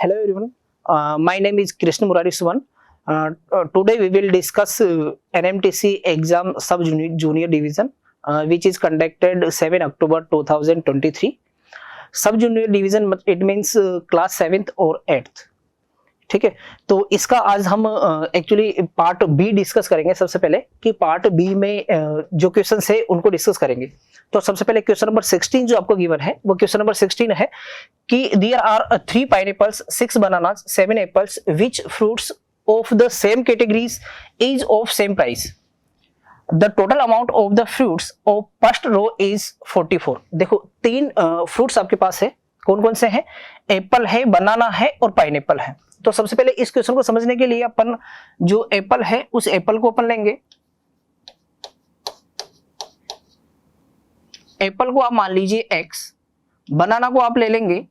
Hello everyone, my name is Krishna Murari Suman. Today we will discuss NMTC exam sub junior division which is conducted 7 October 2023. Sub junior division it means class 7th और 8th. ठीक है, तो इसका आज हम actually part be discuss करेंगे. सबसे पहले कि पार्ट बी में जो क्वेश्चंस है उनको डिस्कस करेंगे. तो सबसे पहले क्वेश्चन नंबर 16 जो आपको गिवन है वो क्वेश्चन नंबर 16 है कि there are 3 pineapples 6 bananas 7 apples which fruits of the same categories is of same price. The total amount of the fruits of first row is 44. देखो 3 फ्रूट्स आपके पास है. कौन कौन से हैं? एप्पल है, बनाना है और पाइनएप्पल है. तो सबसे पहले इस क्वेश्चन को समझने के लिए अपन जो एप्पल है उस एप्पल को अपन लेंगे. एप्पल को आप मान लीजिए x, बनाना को आप ले लेंगे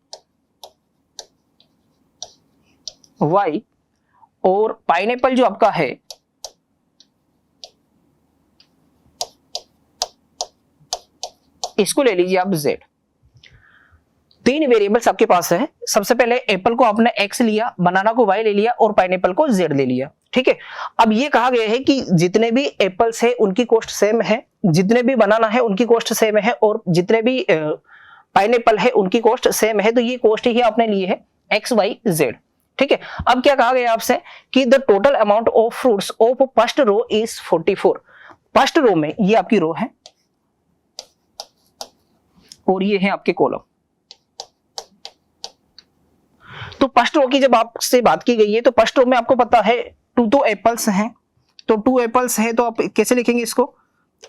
y और पाइनएप्पल जो आपका है इसको ले लीजिए आप z. 3 वेरिएबल्स आपके पास है. सबसे पहले एप्पल को आपने x लिया, बनाना को y ले लिया और पाइनएप्पल को z ले लिया. ठीक है, अब ये कहा गया है कि जितने भी एप्पल्स है उनकी कॉस्ट सेम है, जितने भी बनाना है उनकी कॉस्ट सेम है और जितने भी पाइनएप्पल है उनकी कॉस्ट सेम है. तो ये कॉस्ट ही आपने ली है x y z. ठीक है, अब क्या कहा गया आपसे कि the total amount of fruits of first row is 44. First row में ये आपकी रो है और ये है आपके कॉलम. तो फर्स्ट रो की जब आपसे बात की गई है तो फर्स्ट रो में आपको पता है 2 तो एप्पल्स हैं. तो 2 एप्पल्स है तो आप कैसे लिखेंगे इसको?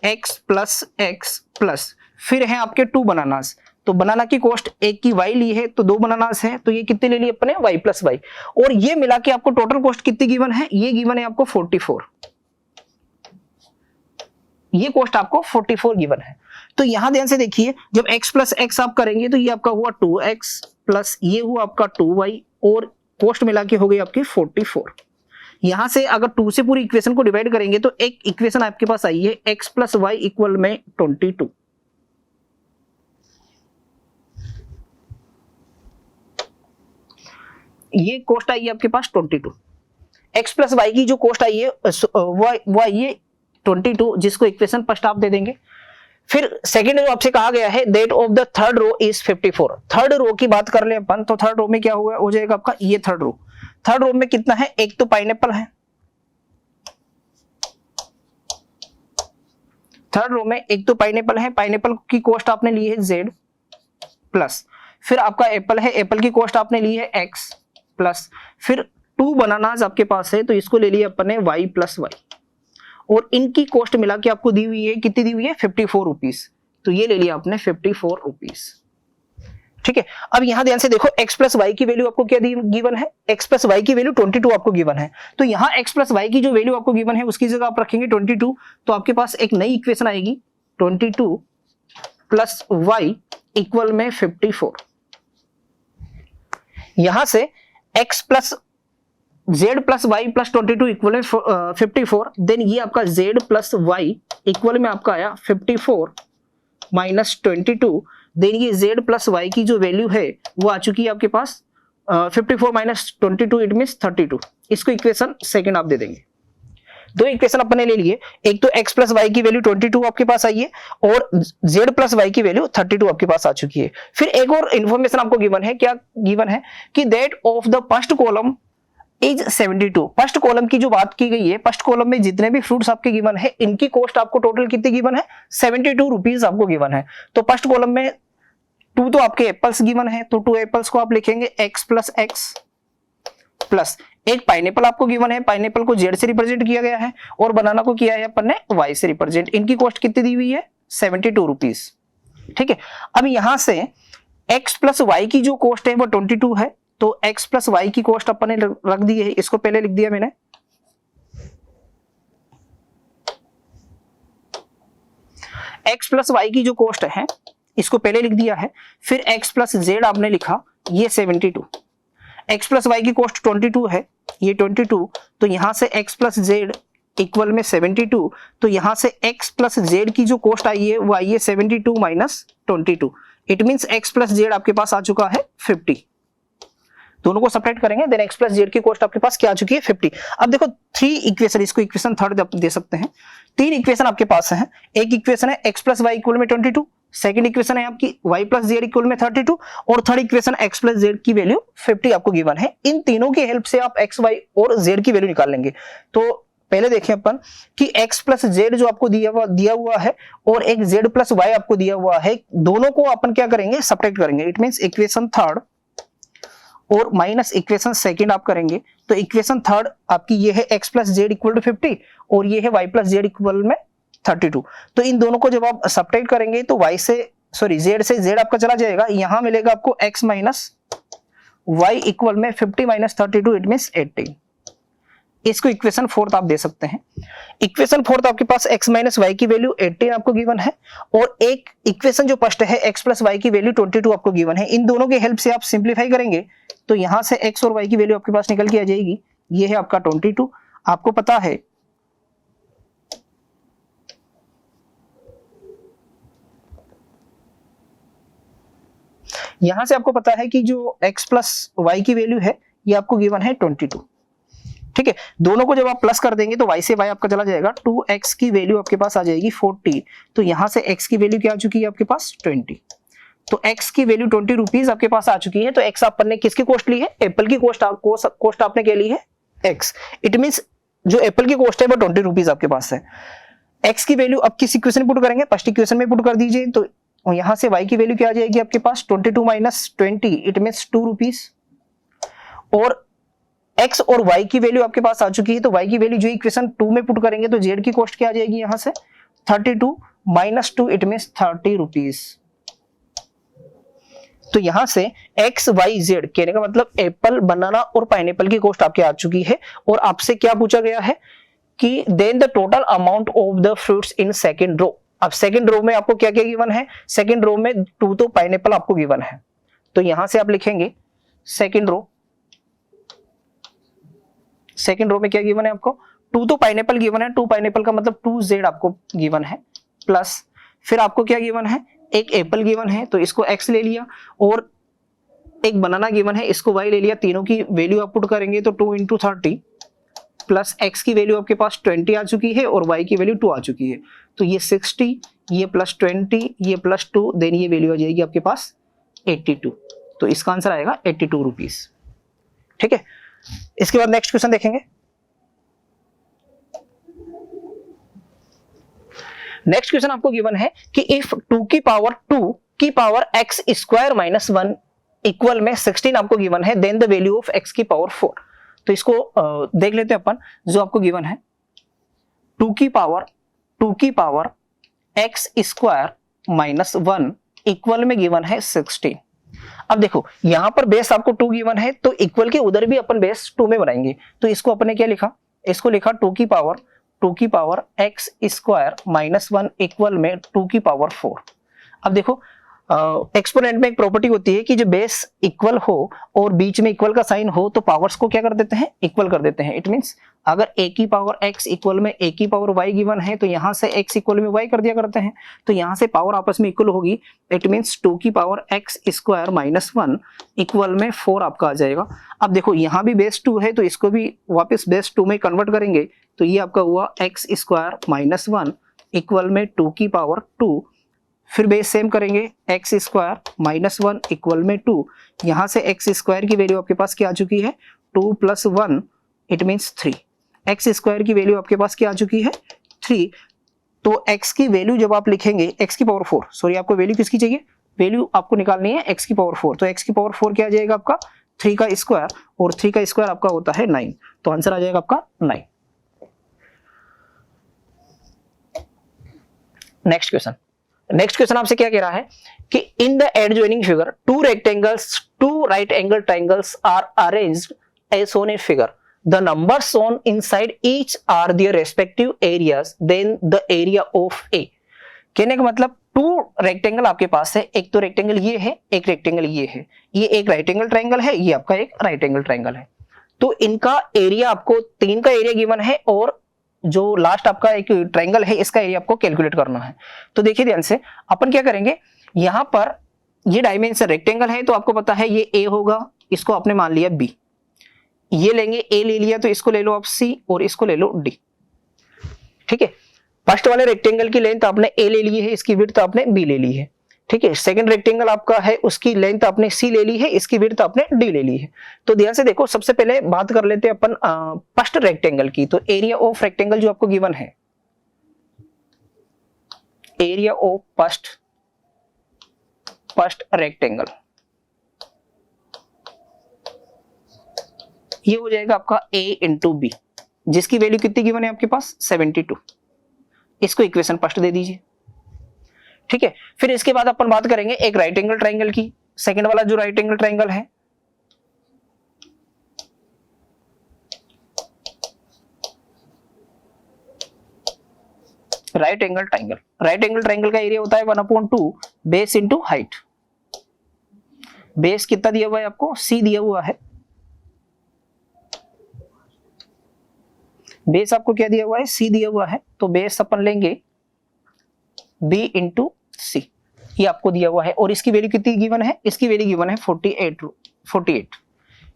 x प्लस फिर है आपके 2 बनानास. तो बनाना की कॉस्ट एक की y ली है तो 2 बनानास है तो ये कितने ले लिए अपने? y plus y. और ये मिला के आपको टोटल कॉस्ट कितनी गिवन है? ये गिवन है आपको 44. ये कॉस्ट आपको 44 गिवन है. तो यहां ध्यान से देखिए, जब x प्लस x आप करेंगे तो ये आपका हुआ 2x प्लस ये हुआ आपका 2y और कॉस्ट मिला के हो गई आपकी 44. यहां से अगर 2 से पूरी इक्वेशन को डिवाइड करेंगे तो एक इक्वेशन आपके पास आई है x प्लस वाई इक्वल में 22. ये कॉस्ट आई है आपके पास 22. x प्लस वाई की जो कॉस्ट आई है वो आई है 22, जिसको इक्वेशन फर्स्ट आप दे देंगे. फिर सेकंड रो आपसे कहा गया है that of the third row is 54. Third row की बात कर ले अपन तो थर्ड रो में क्या हुआ हो जाएगा आपका ये थर्ड रो. थर्ड रो में कितना है? एक तो पाइनएप्पल है. थर्ड रो में एक तो पाइनएप्पल है. पाइनएप्पल की कॉस्ट आपने ली है z प्लस फिर आपका एप्पल है, एप्पल की कॉस्ट आपने ली है x प्लस फिर 2 बनानास आपके पास है तो इसको ले लिया अपन ने y प्लस y और इनकी कॉस्ट मिला के आपको दी हुई है. कितनी दी हुई है? 54 रुपीज. तो ये ले लिया आपने 54 रुपीज. ठीक है, अब यहां ध्यान से देखो x प्लस वाई की वैल्यू आपको क्या गिवन है? x प्लस वाई की वैल्यू 22 आपको गिवन है. तो यहां x प्लस वाई की जो वैल्यू आपको गिवन है उसकी जगह आप रखेंगे 22. तो आपके पास एक नई इक्वेशन आएगी 22 प्लस वाई इक्वल में 54. यहां से x plus z plus y plus 22 equal में 54. देन ये आपका z प्लस वाई इक्वल में आपका आया 54 माइनस 22. देन ये z प्लस वाई की जो वैल्यू है वो आ चुकी है आपके पास 54 माइनस 22 इट मीन्स 32. इसको इक्वेशन सेकंड आप दे देंगे. 2 इक्वेशन अपने ले लिए. एक तो x प्लस वाई की वैल्यू 22 आपके पास आई है और z प्लस वाई की वैल्यू 32 आपके पास आ चुकी है. फिर एक और इंफॉर्मेशन आपको गिवन है. क्या गिवन है? कि that of the first column is 72. First column की जो बात की गई है, फर्स्ट कॉलम में जितने भी फ्रूट्स आपके गिवन है इनकी कॉस्ट आपको टोटल कितनी गिवन है? 72 रुपीज आपको गिवन है. तो फर्स्ट कॉलम में 2 तो आपके एप्पल्स गिवन है तो 2 एप्पल्स को आप लिखेंगे x प्लस x प्लस एक पाइनएप्पल आपको गिवन है. पाइनएप्पल को z से रिप्रेजेंट किया गया है और बनाना को किया है अपन ने y से रिप्रेजेंट. इनकी कॉस्ट कितनी दी हुई है? 72 रुपीज. ठीक है, अब यहां से x प्लस y की जो कॉस्ट है वो 22 है. तो x प्लस वाई की कॉस्ट अपन ने रख दी है. इसको पहले लिख दिया मैंने. x प्लस वाई की जो कॉस्ट है इसको पहले लिख दिया है. फिर x प्लस z आपने लिखा ये 72. x प्लस वाई की कॉस्ट 22 है ये 22. तो यहां से x प्लस z इक्वल में 72. तो यहां से x प्लस z की जो कॉस्ट आई है वो आई है 72 minus 22. It means x plus z आपके पास आ चुका है 50. दोनों को सब्ट्रैक्ट करेंगे, देन x प्लस जेड की कॉस्ट आपके पास क्या आ चुकी है 50। अब देखो 3 इक्वेशन, इसको इक्वेशन थर्ड दे सकते हैं। 3 इक्वेशन आपके पास है। एक इक्वेशन है x प्लस वाई इक्वल में 22, सेकंड इक्वेशन है आपकी y प्लस जेड इक्वल में 32 और third equation x plus Z की वैल्यू 50 आपको गिवन है। इन तीनों की हेल्प से आप x, y और z की वैल्यू निकाल लेंगे। तो पहले देखें अपन कि x प्लस जेड जो आपको दिया हुआ है और एक z प्लस वाई आपको दिया हुआ है, दोनों को अपन क्या करेंगे, सब्ट्रैक्ट करेंगे। इट मींस इक्वेशन थर्ड और माइनस इक्वेशन सेकंड आप करेंगे। तो इक्वेशन थर्ड आपकी ये है x plus z equal to 50 और ये है y प्लस जेड इक्वल में 32। तो इन दोनों को जब आप सब्ट्रैक्ट करेंगे तो z से z आपका चला जाएगा, यहां मिलेगा आपको x माइनस y इक्वल में 50 माइनस 32, इट मींस 18। इसको इक्वेशन फोर्थ आप दे सकते हैं। इक्वेशन फोर्थ आपके पास x माइनस वाई की वैल्यू 18 आपको गिवन है और एक इक्वेशन जो फर्स्ट है x प्लस वाई की वैल्यू 22 आपको गिवन है। इन दोनों के हेल्प से आप सिंप्लीफाई करेंगे तो यहां से x और y की वैल्यू आपके पास निकल के आ जाएगी। ये है आपका 22, आपको पता है यहां से आपको पता है कि जो x प्लस वाई की वैल्यू है ये आपको गिवन है 22। ठीक है, दोनों को जब आप प्लस कर देंगे तो y से y आपका चला जाएगा, 2x की वैल्यू आपके पास आ जाएगी 40। तो यहां से x की वैल्यू क्या आ चुकी है आपके पास 20। तो x की वैल्यू 20 रुपीज आपके पास आ चुकी है। तो x अपन ने किसकी कॉस्ट ली है, एप्पल की कॉस्ट आपने क्या ली है x। इट मींस जो एप्पल की कॉस्ट है वो 20 रुपीज आपके पास है। x की वैल्यू अब किस इक्वेशन में पुट करेंगे, फर्स्ट इक्वेशन में पुट कर दीजिए। तो यहां से y की वैल्यू क्या आ जाएगी आपके पास 22 माइनस 20, इट मींस 2 रुपीज। और x और y की वैल्यू आपके पास आ चुकी है। तो y की वैल्यू जो इक्वेशन 2 में पुट करेंगे तो z की कॉस्ट क्या आ जाएगी यहां से 32 माइनस 2, इट मींस 30 रुपीज। तो यहां से x, y, z कहने का मतलब एप्पल, बनाना और पाइनएप्पल की कॉस्ट आपके आ चुकी है। और आपसे क्या पूछा गया है कि then the total amount of the fruits in second row. अब सेकंड रो में आपको क्या क्या गिवन है, सेकंड रो में 2 तो पाइनएप्पल आपको गिवन है। तो यहां से आप लिखेंगे सेकंड रो में क्या गिवन है आपको 2 तो पाइनएप्पल गिवन है, 2 पाइनएप्पल का मतलब 2z आपको गिवन है, प्लस फिर आपको क्या गिवन है, एक एप्पल गिवन है तो इसको x ले लिया और एक बनाना गिवन है, इसको y ले लिया। तीनों की वैल्यू आप पुट करेंगे तो 2 इंटू 30 प्लस x की वैल्यू आपके पास 20 आ चुकी है और y की वैल्यू 2 आ चुकी है। तो ये 60, ये प्लस 20, ये प्लस 2, देन ये वैल्यू आ जाएगी आपके पास 82। तो इसका आंसर आएगा 82 रुपीज। ठीक है, इसके बाद नेक्स्ट क्वेश्चन देखेंगे। नेक्स्ट क्वेश्चन आपको गिवन है कि इफ 2 की power x square minus 1 equal में 16 आपको गिवन है, then the value of x की पावर 4। तो इसको देख लेते हैं अपन। जो आपको गिवन है 2 की power x square minus 1 equal में गिवन है 16। अब देखो यहां पर बेस आपको 2 गिवन है तो इक्वल के उधर भी अपन बेस 2 में बनाएंगे। तो इसको अपने क्या लिखा, इसको लिखा 2 की power x square minus 1 equal में 2 की पावर 4। अब देखो एक्सपोनेंट में एक प्रॉपर्टी होती है कि जो बेस इक्वल हो और बीच में इक्वल का साइन हो तो पावर्स को क्या कर देते हैं, इक्वल कर देते हैं। इट मींस अगर a की पावर x इक्वल में a की पावर y गिवन है तो यहां से x इक्वल में y कर दिया करते हैं। तो यहां से पावर आपस में इक्वल होगी। इट मींस 2 की power x square minus 1 equal में 4 आपका आ जाएगा। अब देखो यहां भी बेस 2 है तो इसको भी वापस बेस 2 में कन्वर्ट करेंगे तो ये आपका हुआ x स्क्वायर माइनस 1 इक्वल में 2 की पावर 2। फिर बेस सेम करेंगे, x स्क्वायर माइनस 1 इक्वल में 2। यहां से x स्क्वायर की वैल्यू आपके पास क्या आ चुकी है 2 plus 1, it means 3। x square की वैल्यू आपके पास क्या आ चुकी है 3। तो x की वैल्यू जब आप लिखेंगे x की पावर 4, सॉरी आपको वैल्यू किसकी चाहिए, वैल्यू आपको निकालनी है x की पावर 4। तो x की पावर 4 क्या आ जाएगा आपका 3 का स्क्वायर और 3 का स्क्वायर आपका होता है 9। तो आंसर आ जाएगा आपका 9। नेक्स्ट क्वेश्चन आपसे क्या कह रहा है कि in the adjoining figure two right angle triangles are arranged as shown in figure. The numbers shown inside each are their respective areas, then the area of a. कहने का मतलब 2 रेक्टेंगल आपके पास है, एक तो रेक्टेंगल ये है, एक रेक्टेंगल ये है। ये एक राइट एंगल ट्रायंगल है, ये आपका एक राइट एंगल ट्रायंगल है। तो इनका एरिया आपको 3 का एरिया गिवन है और जो लास्ट आपका एक ट्रायंगल है इसका एरिया आपको कैलकुलेट करना है। तो देखिए ध्यान से, अपन क्या करेंगे, यहां पर ये डायमेंशन रेक्टेंगल है तो आपको पता है ये a होगा, इसको आपने मान लिया b, ये लेंगे a ले लिया तो इसको ले लो आप c और इसको ले लो d। ठीक है, फर्स्ट वाले रेक्टेंगल की लेंथ आपने a ले ली है, इसकी विड्थ आपने b ले ली है। ठीक है, सेकंड रेक्टेंगल आपका है, उसकी लेंथ आपने c ले ली है, इसकी विड्थ आपने d ले ली है। तो ध्यान से देखो, सबसे पहले बात कर लेते हैं अपन फर्स्ट रेक्टेंगल की। तो एरिया ऑफ रेक्टेंगल जो आपको गिवन है, एरिया ऑफ फर्स्ट रेक्टेंगल, ये हो जाएगा आपका a इंटू बी, जिसकी वैल्यू कितनी गिवन है आपके पास 72। इसको इक्वेशन फर्स्ट दे दीजिए। ठीक है, फिर इसके बाद अपन बात करेंगे एक राइट एंगल ट्राइंगल की। सेकंड वाला जो राइट एंगल ट्राइंगल है, right angle triangle, right angle triangle का एरिया होता है 1/2 बेस इंटू हाइट। बेस कितना दिया हुआ है आपको, c दिया हुआ है। बेस आपको क्या दिया हुआ है, c दिया हुआ है। तो बेस अपन लेंगे b इंटू सी, ये आपको दिया हुआ है। और इसकी वैल्यू कितनी गिवन है, इसकी वैल्यू गिवन है 48।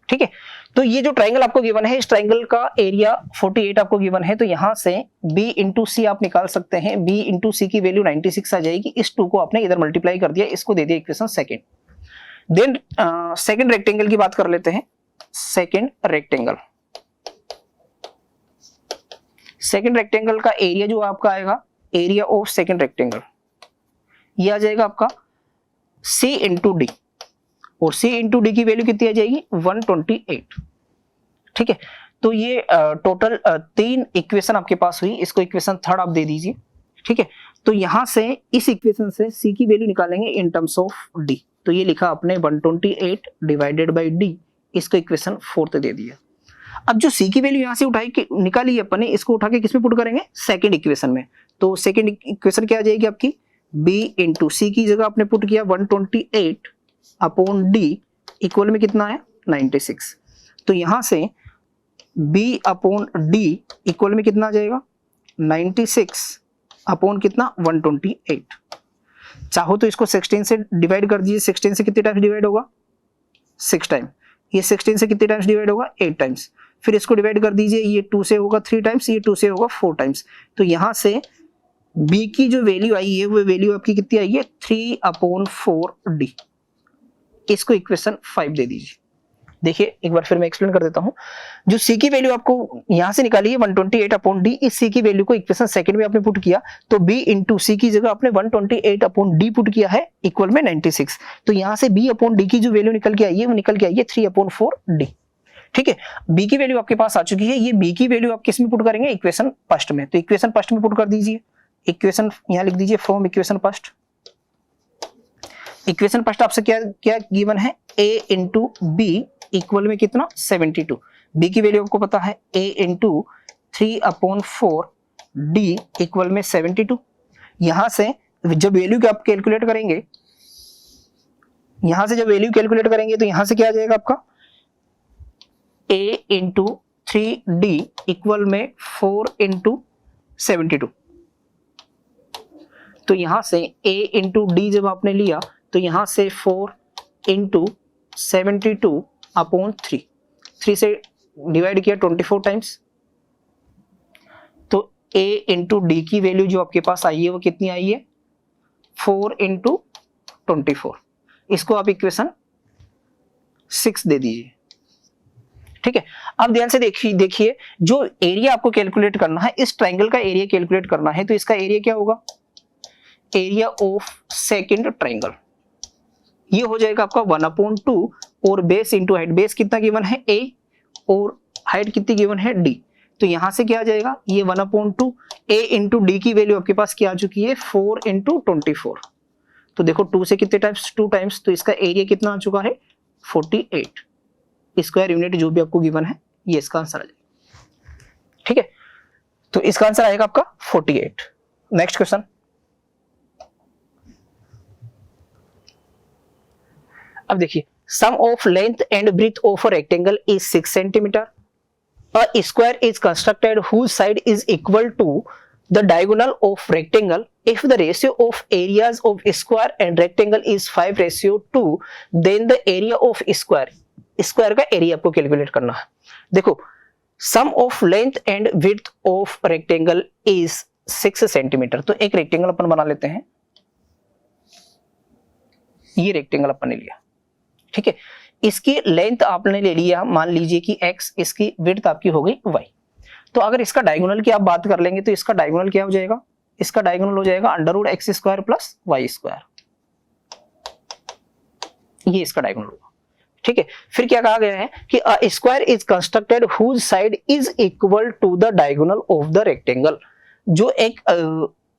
ठीक है, तो ये जो ट्राइंगल आपको गिवन है, इस ट्राइंगल का एरिया 48 आपको गिवन है। तो यहां से b इंटू सी आप निकाल सकते हैं। b इंटू सी की वैल्यू 96 आ जाएगी। इस 2 को आपने इधर मल्टीप्लाई कर दिया, इसको दे दिया equation second. Then second rectangle की बात कर लेते हैं। सेकंड रेक्टेंगल, सेकंड रेक्टेंगल का एरिया जो आपका आएगा, एरिया ऑफ सेकंड रेक्टेंगल, ये आ जाएगा आपका c इंटू डी। और c इंटू डी की वैल्यू कितनी आ जाएगी 128। ठीक है, तो ये टोटल 3 इक्वेशन आपके पास हुई। इसको इक्वेशन थर्ड आप दे दीजिए। ठीक है, तो यहां से इस इक्वेशन से c की वैल्यू निकालेंगे इन टर्म्स ऑफ d। तो ये लिखा आपने 128 डिवाइडेड बाई d, इसको इक्वेशन फोर्थ दे दिया। अब जो c की वैल्यू यहां से उठाई के निकाली अपन ने, इसको उठा के किसमें पुट करेंगे, सेकंड इक्वेशन में। तो सेकंड इक्वेशन क्या आ जाएगी आपकी, b इंटू सी की जगह आपने पुट किया 128 अपॉन d इक्वल में कितना है 96। तो यहां से b अपॉन d इक्वल में कितना आ जाएगा 96 अपॉन कितना 128। चाहो तो इसको 16 से डिवाइड कर दीजिए। 16 से कितने टाइम्स डिवाइड होगा 6 टाइम। ये 16 से कितने टाइम्स डिवाइड होगा 8 टाइम्स। फिर इसको डिवाइड कर दीजिए, ये 2 से होगा 3 टाइम्स, ये 2 से होगा 4 टाइम्स। तो यहां से b की जो वैल्यू आई है वो वैल्यू आपकी कितनी आई है 3/4d। इसको इक्वेशन 5 दे दीजिए। देखिए एक बार फिर मैं एक्सप्लेन कर देता हूं। जो c की वैल्यू आपको यहां से निकाली है 128/d, इस c की वैल्यू को इक्वेशन सेकंड में आपने पुट किया। तो b इंटू सी की जगह आपने 128/d पुट किया है इक्वल में 96। तो यहां से b/d की जो वैल्यू निकल के आई है वो निकल के आई है 3/4d। ठीक है, b की वैल्यू आपके पास आ चुकी है। ये b की वैल्यू आप किस में पुट करेंगे, इक्वेशन फर्स्ट में। तो इक्वेशन फर्स्ट में पुट कर दीजिए। इक्वेशन यहां लिख दीजिए from equation first. Equation first आपसे क्या क्या गिवन है, a इंटू बी इक्वल में कितना 72। b की वैल्यू आपको पता है a इंटू 3/4d इक्वल में 72। यहां से जब वैल्यू आप कैलकुलेट करेंगे, यहां से जब वैल्यू कैलकुलेट करेंगे तो यहां से क्या आ जाएगा आपका a इंटू 3d इक्वल में 4 इंटू 72। तो यहां से a इंटू डी जब आपने लिया तो यहां से 4 इंटू 72 अपॉन 3 से डिवाइड किया 24 टाइम्स। तो a इंटू डी की वैल्यू जो आपके पास आई है वो कितनी आई है 4 इंटू 24। इसको आप इक्वेशन 6 दे दीजिए। ठीक है, अब ध्यान से देखिए जो एरिया आपको कैलकुलेट करना है, इस ट्राइंगल का एरिया कैलकुलेट करना है। तो इसका एरिया क्या होगा, एरिया ऑफ सेकंड ट्राइंगल, ये हो जाएगा आपका 1/2 और बेस इंटू हाइट। बेस कितना गिवन है a और हाइट कितनी गिवन है d। तो यहां से क्या आ जाएगा, ये 1/2 a इंटू डी की वैल्यू आपके पास क्या आ चुकी है 4 इंटू 24। तो देखो 2 से कितने टाइम्स 2 टाइम्स। तो इसका एरिया कितना आ चुका है 48 स्क्वायर यूनिट जो भी आपको गिवन है, ये इसका आंसर आ जाएगा। ठीक है, तो इसका आंसर आएगा आपका 48। नेक्स्ट क्वेश्चन, अब देखिए sum of length and breadth of a rectangle is 6 centimetre. A square is constructed whose side is equal to the diagonal of rectangle. If the ratio of areas of square and rectangle is 5:2, then the area of square square का area आपको calculate करना है। देखो sum of length and width of rectangle is 6 centimetre. तो एक rectangle अपन बना लेते हैं, ये रेक्टेंगल अपन ने लिया, ठीक है। इसकी लेंथ आपने ले लिया, मान लीजिए कि x, इसकी विड्थ आपकी हो गई y। तो अगर इसका डायगोनल की आप बात कर लेंगे तो इसका डायगोनल क्या हो जाएगा, इसका डायगोनल हो जाएगा √x² प्लस y², ये इसका डायगोनल होगा, ठीक है। फिर क्या कहा गया है कि a square is constructed whose side is equal to the diagonal of the rectangle. जो एक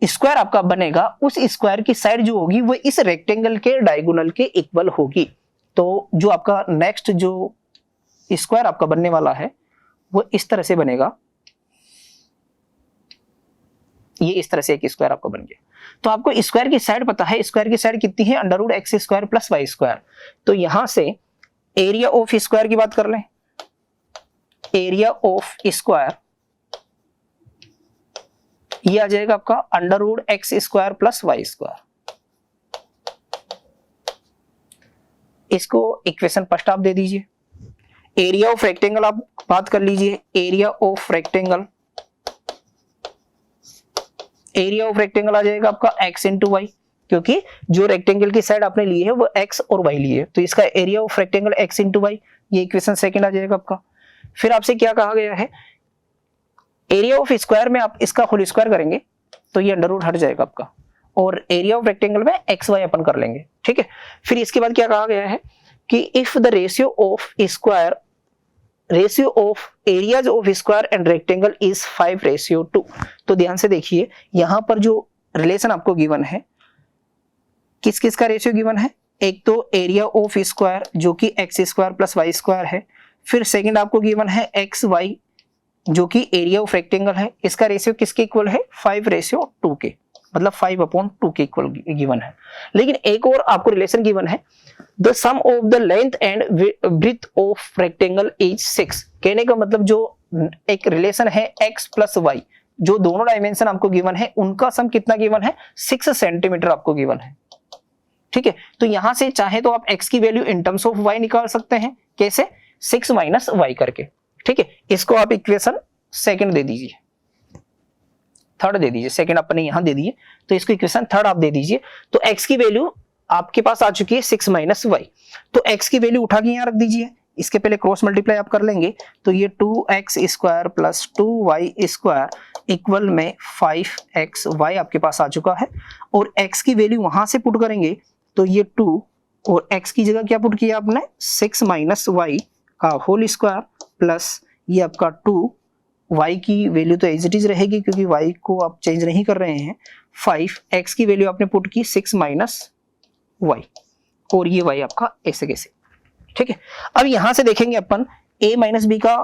स्क्वायर आपका बनेगा, उस स्क्वायर की साइड जो होगी वो इस रेक्टेंगल के डायगोनल के इक्वल होगी। तो जो आपका नेक्स्ट जो स्क्वायर आपका बनने वाला है वो इस तरह से बनेगा, ये इस तरह से एक स्क्वायर आपका बन गया। तो आपको स्क्वायर की साइड पता है, स्क्वायर की साइड कितनी है, √x² प्लस y²। तो यहां से एरिया ऑफ स्क्वायर की बात कर लें, एरिया ऑफ स्क्वायर ये आ जाएगा आपका √x² प्लस y²। इसको इक्वेशन फर्स्ट आप दे दीजिए। एरिया ऑफ रेक्टेंगल आप बात कर लीजिए, area of rectangle, area of rectangle आ जाएगा आपका x इंटू वाई, क्योंकि जो रेक्टेंगल की साइड आपने ली है वो x और y ली है, तो इसका area of rectangle x into y, ये इक्वेशन सेकंड आ जाएगा आपका। फिर आपसे क्या कहा गया है, एरिया ऑफ स्क्वायर में आप इसका होल स्क्वायर करेंगे तो ये अंडर रूट हट जाएगा आपका, और एरिया ऑफ रेक्टेंगल में एक्स वाई अपन कर लेंगे, ठीक है। फिर इसके बाद क्या कहा गया है कि if the ratio of square, ratio of areas of square and rectangle is 5:2। तो ध्यान से देखिए यहां पर जो रिलेशन आपको गिवन है, किस किस का रेशियो गिवन है, एक तो एरिया ऑफ स्क्वायर जो कि x² प्लस y² है, फिर सेकंड आपको गिवन है एक्स वाई जो कि एरिया ऑफ रेक्टेंगल है, इसका रेशियो किसके इक्वल है, 5:2 के, मतलब 5/2 के इक्वल गिवन है। लेकिन एक और आपको रिलेशन गिवन है, the sum of the length and breadth of rectangle is 6। कहने का मतलब जो एक रिलेशन है x प्लस y, जो दोनों डायमेंशन आपको गिवन है उनका सम कितना गिवन है, 6 सेंटीमीटर आपको गिवन है, ठीक है। तो यहां से चाहे तो आप x की value in terms of y निकाल सकते हैं, कैसे, 6 माइनस y करके, ठीक है। इसको आप इक्वेशन सेकंड दे दीजिए, थर्ड दे दीजिए, सेकंड अपने यहां दे दिए तो इसको इक्वेशन थर्ड आप दे दीजिए। तो x की वैल्यू आपके पास आ चुकी है 6 माइनस y, तो x की वैल्यू उठा के यहां रख दीजिए, इसके पहले क्रॉस मल्टीप्लाई आप कर लेंगे तो ये 2x² प्लस 2y² इक्वल में 5xy आपके पास आ चुका है, और x की वैल्यू वहां से पुट करेंगे तो ये 2 और x की जगह क्या पुट किया आपने, 6 माइनस y का होल स्क्वायर प्लस ये आपका 2, y की वैल्यू तो एज इट इज रहेगी क्योंकि y को आप चेंज नहीं कर रहे हैं, 5, x की वैल्यू आपने पुट की 6 माइनस y, और ये y आपका ऐसे कैसे, ठीक है। अब यहां से देखेंगे अपन a माइनस बी का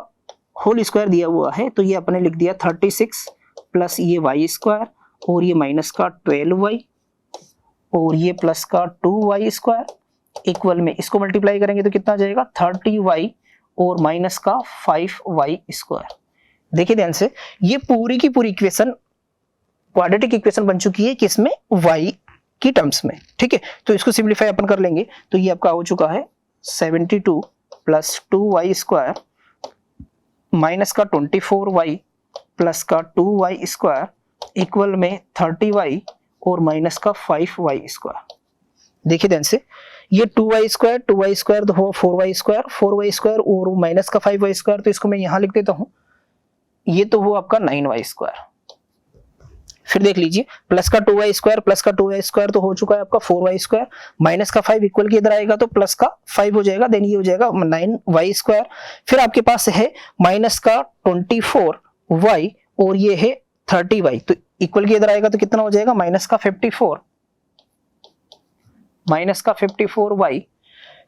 होल स्क्वायर दिया हुआ है, तो ये अपने लिख दिया 36 प्लस ये y² और ये माइनस का 12y और ये प्लस का 2y² इक्वल में इसको मल्टीप्लाई करेंगे तो कितना आ जाएगा, 30y और माइनस का 5y²। देखिए ध्यान से, ये पूरी की पूरी इक्वेशन क्वाड्रेटिक इक्वेशन बन चुकी है किसमें, y की टर्म्स में, ठीक है। तो इसको सिंपलीफाई अपन कर लेंगे तो ये आपका हो चुका है 72 प्लस 2y² माइनस का 24y प्लस का 2y² इक्वल में 30y और माइनस का 5y²। देखिए ध्यान से, ये 2y² तो हो 4y² और माइनस का 5y², तो इसको मैं यहां लिख देता हूं, ये तो वो आपका 9y²। फिर देख लीजिए, प्लस का 2y² प्लस का 2y² तो हो चुका है आपका 4y², माइनस का 5 इक्वल के इधर आएगा तो प्लस का 5 हो जाएगा, देन ये हो जाएगा 9y²। फिर आपके पास है माइनस का 24y और ये है 30y, तो इक्वल के इधर आएगा तो कितना हो जाएगा, माइनस का 54, माइनस का 54y।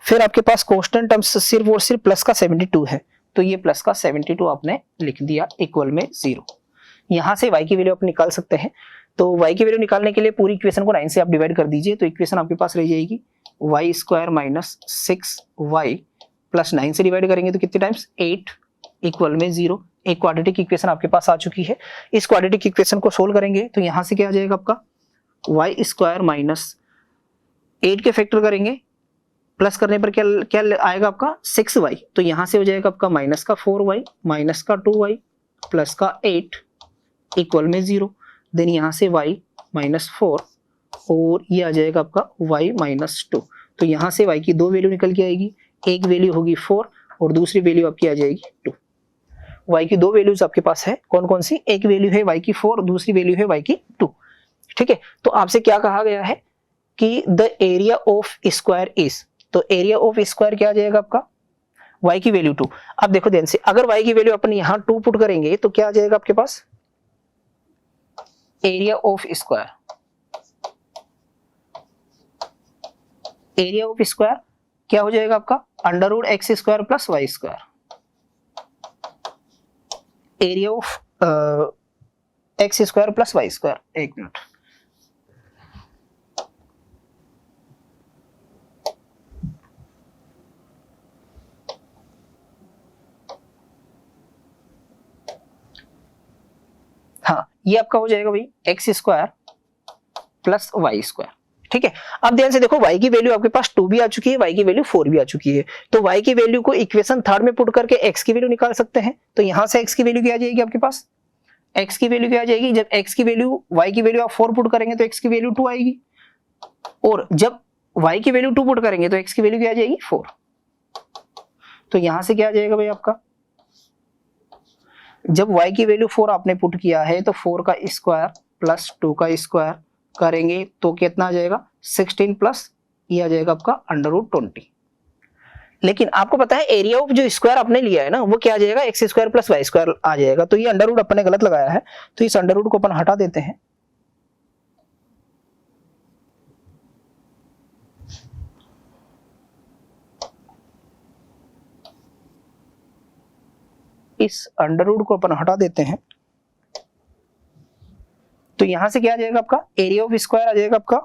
फिर आपके पास कांस्टेंट टर्म्स सिर्फ और सिर्फ प्लस का 72 है, तो ये प्लस का 72 आपने लिख दिया इक्वल में 0। यहां से y की वैल्यू आप निकाल सकते हैं, तो y की वैल्यू निकालने के लिए पूरी इक्वेशन को 9 से आप डिवाइड कर दीजिए, तो इक्वेशन आपके पास रह जाएगी y² माइनस 6y प्लस 9 से डिवाइड करेंगे तो कितने टाइम्स, 8 इक्वल में 0। एक क्वाड्रेटिक इक्वेशन आपके पास आ चुकी है। इस क्वाड्रेटिक इक्वेशन को सोल्व करेंगे तो यहां से क्या आ जाएगा आपका, y² माइनस 8 के फैक्टर करेंगे प्लस करने पर क्या क्या आएगा आपका 6y, तो यहां से हो जाएगा आपका माइनस का 4y माइनस का 2y प्लस का 8 इक्वल में 0। देन यहां से y माइनस 4 और ये आ जाएगा आपका y माइनस 2। तो यहां से y की दो वैल्यू निकल के आएगी, एक वैल्यू होगी 4 और दूसरी वैल्यू आपकी आ जाएगी 2। y की दो वैल्यूज आपके पास है, कौन कौन सी, एक वैल्यू है y की 4, दूसरी वैल्यू है y की 2। ठीक है, तो आपसे क्या कहा गया है कि the area of square is, तो एरिया ऑफ स्क्वायर क्या आ जाएगा आपका, y की वैल्यू 2। अब देखो ध्यान से, अगर y की वैल्यू अपन यहां 2 पुट करेंगे तो क्या आ जाएगा आपके पास, area of square, area of square क्या हो जाएगा आपका, under root x square plus y square. Area of x square plus y square, एक मिनट, हाँ ये आपका हो जाएगा भाई x square plus y square. ठीक है, अब ध्यान से देखो y की वैल्यू आपके पास 2 भी आ चुकी है, y की वैल्यू 4 भी आ चुकी है, तो y की वैल्यू को इक्वेशन थर्ड में पुट करके x की वैल्यू निकाल सकते हैं। तो यहां से x की वैल्यू क्या आ जाएगी आपके पास, x की वैल्यू क्या आ जाएगी, जब x की वैल्यू y की वैल्यू आप 4 पुट करेंगे तो x की वैल्यू 2 आएगी, और जब y की वैल्यू 2 पुट करेंगे तो x की वैल्यू क्या आ जाएगी 4। तो यहां से क्या आ जाएगा भाई आपका, जब y की वैल्यू 4 आपने पुट किया है तो 4 का स्क्वायर प्लस 2 का स्क्वायर करेंगे तो कितना आ जाएगा 16 प्लस ये आ जाएगा आपका अंडर रूट 20। लेकिन आपको पता है एरिया ऑफ जो स्क्वायर आपने लिया है ना वो क्या आ जाएगा, x square plus y square आ जाएगा। तो ये अंडर रूट अपने गलत लगाया है, तो इस अंडर रूट को अपन हटा देते हैं। इस अंडर रूट को अपन हटा देते हैं, तो यहां से क्या आ जाएगा आपका, एरिया ऑफ स्क्वायर आ जाएगा आपका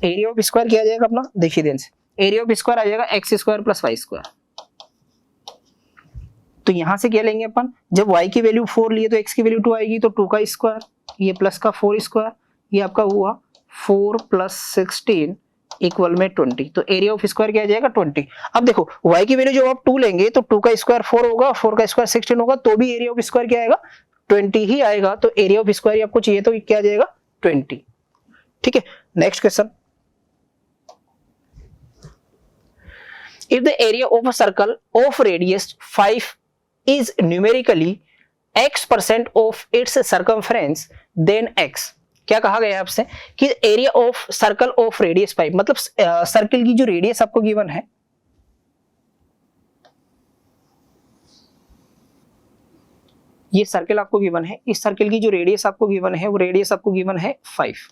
एरिया ऑफ स्क्वायर क्या आ जाएगा अपना, देखिए ध्यान से, एरिया ऑफ स्क्वायर आ जाएगा x square plus y square. तो यहां से क्या लेंगे अपन, जब y की वैल्यू 4 लिए तो x की वैल्यू 2 आएगी, तो 2 का स्क्वायर ये प्लस का 4 स्क्वायर, ये आपका हुआ 4 प्लस 16 इक्वल में 20। तो एरिया ऑफ स्क्वायर क्या आ जाएगा 20। अब देखो y की वैल्यू जब आप 2 लेंगे तो 2 का स्क्वायर 4 होगा, 4 का स्क्वायर 16 होगा, तो भी एरिया ऑफ स्क्वायर क्या आएगा 20 ही आएगा। तो एरिया ऑफ स्क्वायर आपको चाहिए तो क्या आ जाएगा 20। ठीक है, next question, if the area of a circle of radius 5 is numerically x% of its circumference then x, क्या कहा गया है आपसे कि area of circle of radius 5, मतलब सर्कल की जो रेडियस आपको गिवन है, ये सर्कल आपको गिवन है, इस सर्कल की जो रेडियस आपको गिवन है वो रेडियस आपको गिवन है 5।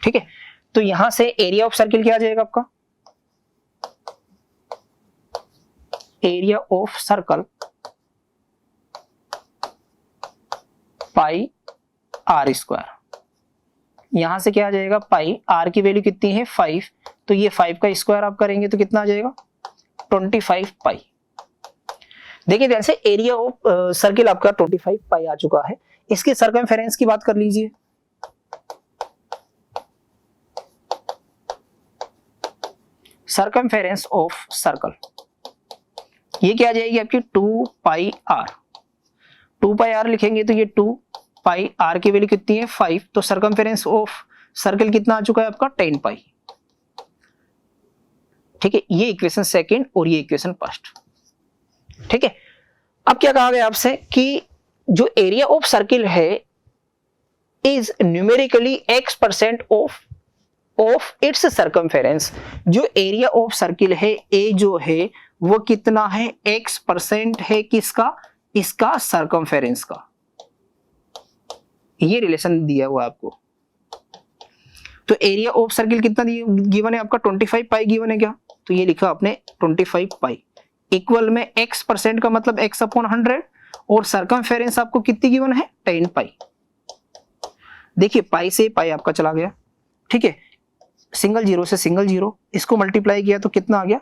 ठीक है, तो यहां से एरिया ऑफ सर्कल क्या आ जाएगा आपका, area of circle pi r square, यहां से क्या आ जाएगा पाई, आर की वैल्यू कितनी है 5, तो ये 5 का स्क्वायर आप करेंगे तो कितना आ जाएगा 25 पाई। देखिए ध्यान से, एरिया ऑफ सर्कल आपका 25 पाई आ चुका है। इसके सर्कमफेरेंस की बात कर लीजिए, सर्कमफेरेंस ऑफ सर्कल ये क्या आ जाएगी आपकी 2 पाई आर, 2 पाई आर लिखेंगे तो ये 2 पाई आर की वैल्यू कितनी है 5, तो सर्कमफेरेंस ऑफ सर्कल कितना आ चुका है आपका 10 पाई। ठीक है, ये इक्वेशन सेकंड और ये इक्वेशन फर्स्ट। ठीक है, अब क्या कहा गया आपसे कि जो एरिया ऑफ सर्कल है is numerically x% of its circumference, जो एरिया ऑफ सर्कल है ए जो है वो कितना है x% है किसका, इसका सर्कमफेरेंस का, ये रिलेशन दिया हुआ आपको। तो एरिया ऑफ सर्कल कितना गिवन है आपका 25 पाई गिवन है क्या, तो ये लिखा आपने 25 पाई इक्वल में x% का मतलब x अपॉन 100 और सर्कमफेरेंस आपको कितनी गिवन है 10 पाई। देखिए पाई से पाई आपका चला गया। ठीक है, सिंगल जीरो से सिंगल जीरो, इसको मल्टीप्लाई किया तो कितना आ गया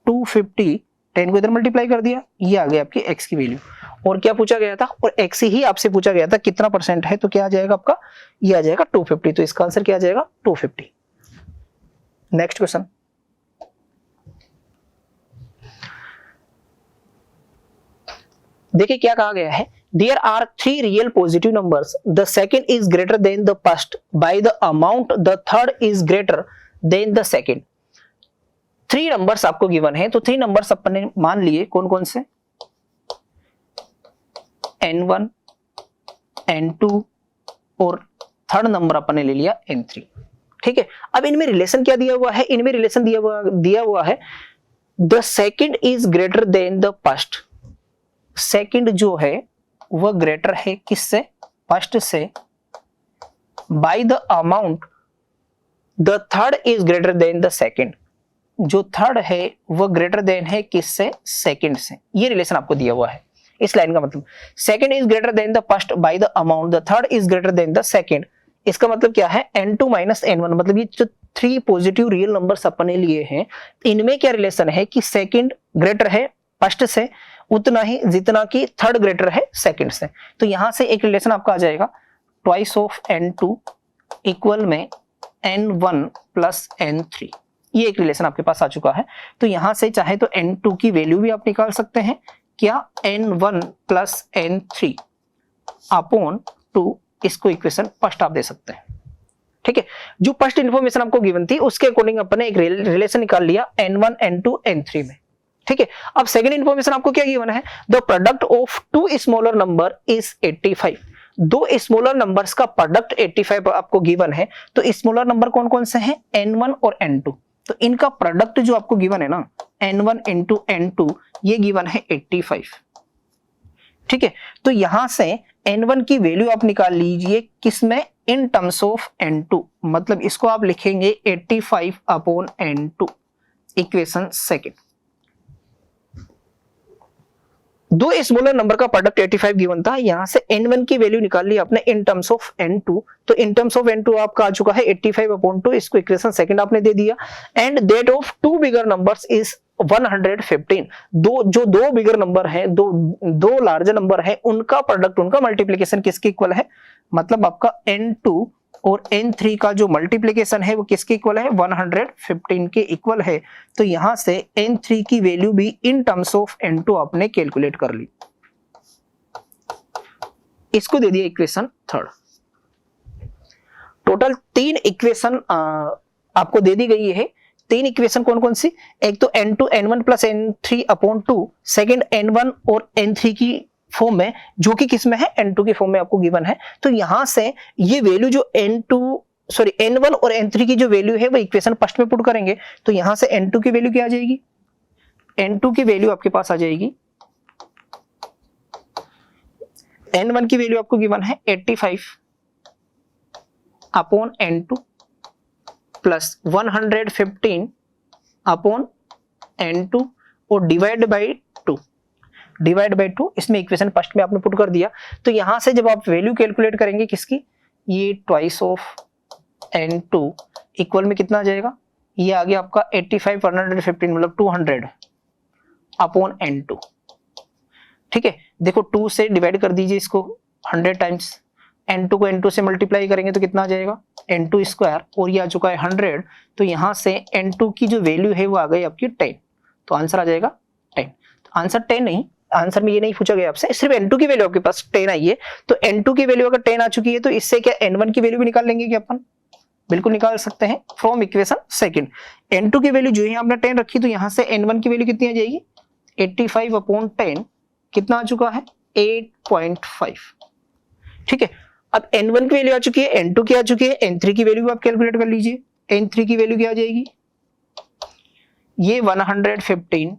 250, 10 को इधर मल्टीप्लाई कर दिया, ये आ गया आपकी x की वैल्यू। और क्या पूछा गया था, और x ही आपसे पूछा गया था कितना परसेंट है, तो क्या आ जाएगा आपका, ये आ जाएगा 250, तो इसका आंसर क्या आ जाएगा 250। नेक्स्ट क्वेश्चन, देखिए क्या कहा गया है, there are 3 real positive numbers, the second is greater than the first by the amount, the third is greater than the second. 3 numbers आपको गिवन है, तो 3 नंबर्स अपन ने मान लिए, कौन कौन से, n1, n2 और थर्ड नंबर अपन ने ले लिया n3। ठीक है, अब इनमें रिलेशन क्या दिया हुआ है, इनमें रिलेशन दिया हुआ है the second is greater than the first. Second जो है वह ग्रेटर है किससे, फर्स्ट से, bye the amount the third is greater than the second. जो थर्ड है वह ग्रेटर देन है किससे, सेकंड से। ये रिलेशन आपको दिया हुआ है। इस लाइन का मतलब second is greater than the first by the amount, the third is greater than the second. इसका मतलब क्या है, n2 माइनस n1, मतलब ये जो 3 पॉजिटिव रियल नंबर्स अपने लिए हैं, इनमें क्या रिलेशन है कि सेकंड ग्रेटर है फर्स्ट से उतना ही जितना कि थर्ड ग्रेटर है सेकंड से। तो यहां से एक रिलेशन आपका आ जाएगा ट्वाइस ऑफ n2 इक्वल में n1 प्लस n3। ये एक रिलेशन आपके पास आ चुका है। तो यहां से चाहे तो n2 की वैल्यू भी आप निकाल सकते हैं, क्या, n1 प्लस n3 अपॉन 2, इसको इक्वेशन फर्स्ट आप दे सकते हैं। ठीक है, जो फर्स्ट इंफॉर्मेशन आपको गिवन थी उसके अकॉर्डिंग अपने एक रिलेशन निकाल लिया n1, n2, n3 में। ठीक है, अब सेकंड इंफॉर्मेशन आपको क्या गिवन है, the product of 2 smaller number is 85। 2 smaller numbers का प्रोडक्ट 85 आपको गिवन है। तो स्मॉलर नंबर कौन कौन से हैं, n1 और n2। तो इनका प्रोडक्ट जो आपको गिवन है ना, n1 into n2, ये गिवन है 85। ठीक है, तो यहां से n1 की वैल्यू आप निकाल लीजिए किसमें, इन टर्म्स ऑफ n2, मतलब इसको आप लिखेंगे 85 upon n2, equation second. 2 smaller number का प्रोडक्ट 85 गिवन था, यहां से n1 की वैल्यू निकाल ली आपने इन टर्म्स ऑफ n2। तो इन टर्म्स ऑफ n2 आपका आ चुका है 85 अपॉन 2, इसको इक्वेशन सेकंड आपने दे दिया। And that of 2 bigger numbers is 115। जो 2 बिगर नंबर है, दो लार्जर नंबर है, उनका प्रोडक्ट, उनका मल्टीप्लीकेशन किसके इक्वल है, मतलब आपका n2 और n3 का जो मल्टीप्लीकेशन है वो किसके इक्वल है, 115 के इक्वल है। तो यहां से n3 की वैल्यू भी इन टर्म्स ऑफ n2 आपने कैलकुलेट कर ली, इसको दे दिया इक्वेशन थर्ड। टोटल 3 इक्वेशन आपको दे दी गई है। 3 इक्वेशन कौन कौन सी, एक तो n2 n1 plus n3 upon 2, second n1 और n3 की फॉर्म में, जो कि किसमें है, n2 की फॉर्म में आपको गिवन है। तो यहां से ये वैल्यू जो n1 और n3 की जो वैल्यू है वो इक्वेशन फर्स्ट में पुट करेंगे। तो यहां से n2 की वैल्यू क्या आ जाएगी, n2 की वैल्यू आपके पास आ जाएगी, n1 की वैल्यू आपको गिवन है 85 upon n2 plus 115 upon n2 और डिवाइड बाई 2, इसमें इक्वेशन फर्स्ट में आपने पुट कर दिया। तो यहां से जब आप वैल्यू कैलकुलेट करेंगे किसकी, ये ट्वाइस ऑफ n2 इक्वल में कितना आ जाएगा, ये आ गया आपका 85 115 मतलब 200 अपॉन n2। ठीक है, देखो 2 से डिवाइड कर दीजिए इसको 100 टाइम्स, n2 को n2 से मल्टीप्लाई करेंगे तो कितना आ जाएगा, n2 स्क्वायर, और ये आ चुका है 100। तो यहां से n2 की जो वैल्यू है वो आ गई आपकी 10। तो आंसर आ जाएगा 10। तो आंसर 10 नहीं, आंसर में ये नहीं पूछा गया आपसे, सिर्फ n2 की वैल्यू आपके पास 10 आई है। तो n2 की वैल्यू अगर 10 आ चुकी है तो इससे क्या n1 की वैल्यू भी निकाल लेंगे क्या अपन, बिल्कुल निकाल सकते हैं फ्रॉम इक्वेशन सेकंड। n2 की वैल्यू जो है आपने 10 रखी, तो यहां से n1 की वैल्यू कितनी आ जाएगी, 85 अपॉन 10, कितना आ चुका है 8.5। ठीक है, अब n1 की वैल्यू आ चुकी है, n2 की आ चुकी है, n3 की वैल्यू आप कैलकुलेट कर लीजिए। n3 की वैल्यू क्या आ जाएगी, ये 115